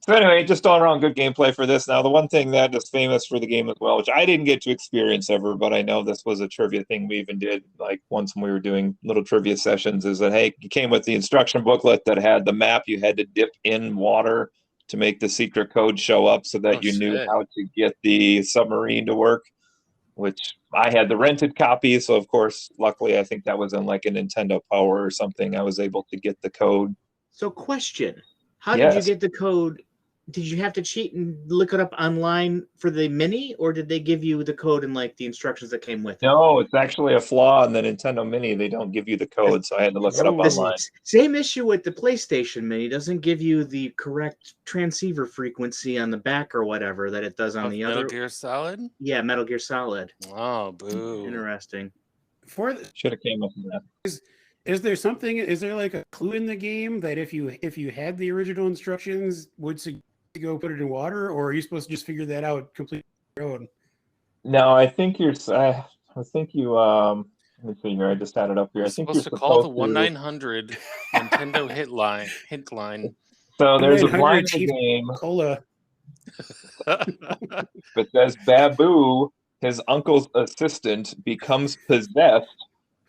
So anyway, just all around good gameplay for this. Now, the one thing that is famous for the game as well, which I didn't get to experience ever, but I know this was a trivia thing we even did like once when we were doing little trivia sessions, is that, hey, you came with the instruction booklet that had the map. You had to dip in water to make the secret code show up so that Oh, you knew shit. how to get the submarine to work, which I had the rented copy. So, of course, luckily, I think that was in like a Nintendo Power or something. I was able to get the code. So, question: how did you Yes. get the code? Did you have to cheat and look it up online for the mini, or did they give you the code and like the instructions that came with it? No, it's actually a flaw in the Nintendo Mini. They don't give you the code, so I had to look it up This- online. Same issue with the PlayStation Mini. Doesn't give you the correct transceiver frequency on the back or whatever that it does on Of the Metal other. Gear Solid? Yeah, Metal Gear Solid. Oh, boo. Interesting. For the, Should have came up with that. is there something? Is there like a clue in the game that if you had the original instructions, would suggest to go put it in water, or are you supposed to just figure that out completely on your own? No, I think you're. I think you. Let me see here. I just had it up here. You're I think supposed you're to call the supposed to. 1-900 Nintendo hint line. So there's a 1-900 blind in the Chief game Cola. that says Babu, his uncle's assistant, becomes possessed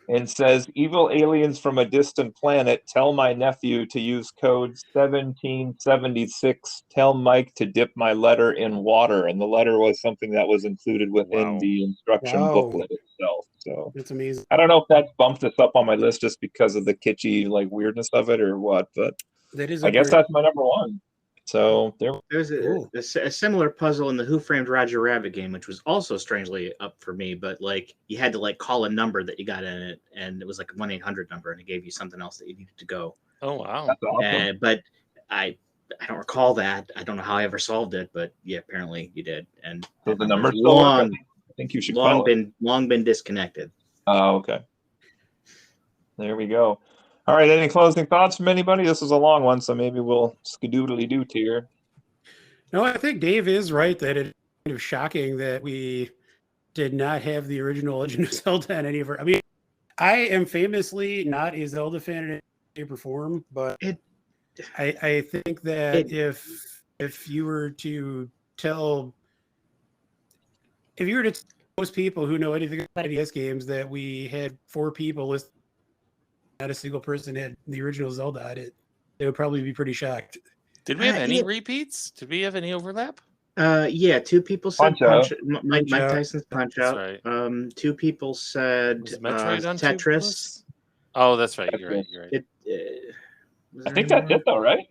and says, "Evil aliens from a distant planet tell my nephew to use code 1776. Tell Mike to dip my letter in water." And the letter was something that was included within Wow. the instruction Wow. booklet itself. So That's amazing. I don't know if that bumped us up on my list just because of the kitschy like weirdness of it or what, but That is. I guess that's my number one. So there. There's Cool. a similar puzzle in the Who Framed Roger Rabbit game, which was also strangely up for me, but like you had to like call a number that you got in it, and it was like a 1-800 number, and it gave you something else that you needed to go. Oh, wow. That's awesome. But I don't recall that. I don't know how I ever solved it, but yeah, apparently you did. And So the that number number's long I think you should call it. long been disconnected. Oh, okay. There we go. All right. Any closing thoughts from anybody? This is a long one, so maybe we'll skadoodly do here. No, I think Dave is right that it's kind of shocking that we did not have the original Legend of Zelda on any of our. I mean, I am famously not a Zelda fan in any shape or form, but I think that if you were to tell most people who know anything about NES games that we had 4 people listed, not a single person had the original Zelda on it, they would probably be pretty shocked. Did we have any yeah. repeats? Did we have any overlap? Yeah, 2 people said Punch-Out. Mike Punch-Out. Tyson's Punch That's Out. right. 2 people said Was Metroid on Tetris. Oh, that's right. You're right. You're right. Was I there think any that's more? it, though, right?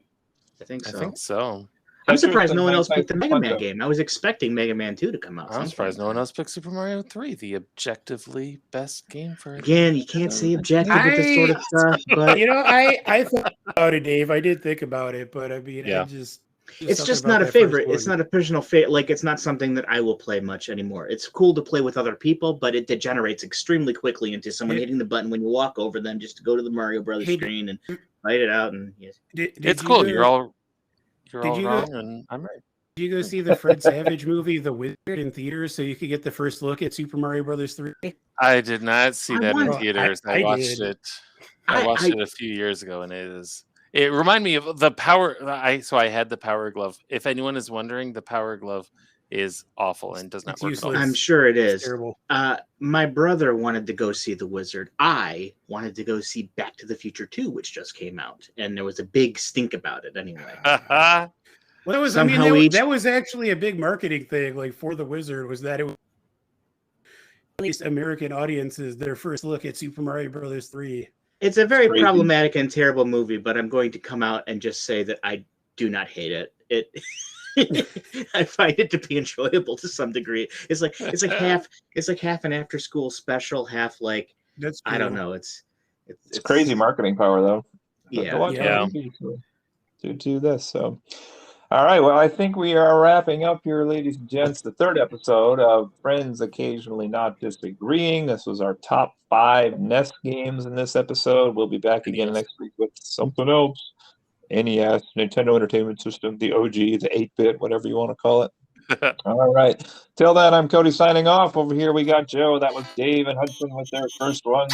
I think I so. think so. I'm Tetris surprised and no one Mike else picked the Tyson's Mega Man Punch-Out. game. I was expecting Mega Man 2 to come out. I'm surprised no one sometime. else picked Super Mario 3, the objectively best game for it. Again, you can't say objective with this sort of stuff, but You know, I thought about it, Dave. I did think about it, but I mean, Yeah. I just it's something just about not a that first favorite. It's one. not a personal favorite. Like, it's not something that I will play much anymore. It's cool to play with other people, but it degenerates extremely quickly into someone Hey- hitting the button when you walk over them just to go to the Mario Brothers Hey, screen and fight it out. And yes. Did It's you cool. go- You're all Did wrong, you go- and I'm right. Did you go see the Fred Savage movie, The Wizard, in theaters so you could get the first look at Super Mario Brothers 3? I did not see I that in want- theaters. I I watched did. it. I watched I- it a few years ago, and it is It reminded me of the Power. So I had the Power Glove. If anyone is wondering, the Power Glove is awful and does not It's work useless. at all. I'm sure it It's is. terrible. My brother wanted to go see The Wizard. I wanted to go see Back to the Future 2, which just came out, and there was a big stink about it anyway. Well, that was. Somehow I mean, each- that was actually a big marketing thing. Like for The Wizard, was that it was at least American audiences their first look at Super Mario Brothers 3. It's a very Crazy. problematic and terrible movie, but I'm going to come out and just say that I do not hate it. I find it to be enjoyable to some degree. It's like half an after school special, half like That's I don't true. know. It's crazy marketing power, though. Yeah. To watch Yeah. all these people do this. So, all right. Well, I think we are wrapping up here, ladies and gents. The third episode of Friends Occasionally Not Disagreeing. This was our top 5 NES games in this episode. We'll be back again next week with something else. NES, Nintendo Entertainment System, the OG, the 8-bit, whatever you want to call it. All right. Till then, I'm Cody signing off. Over here we got Joe. That was Dave and Hudson with their first ones.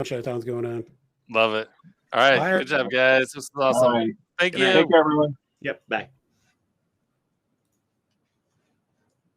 Shutdown's going on. Love it. All right. Bye. Good job, guys. This was awesome. All right. Thank Good you. night. Take care, everyone. Yep. Bye.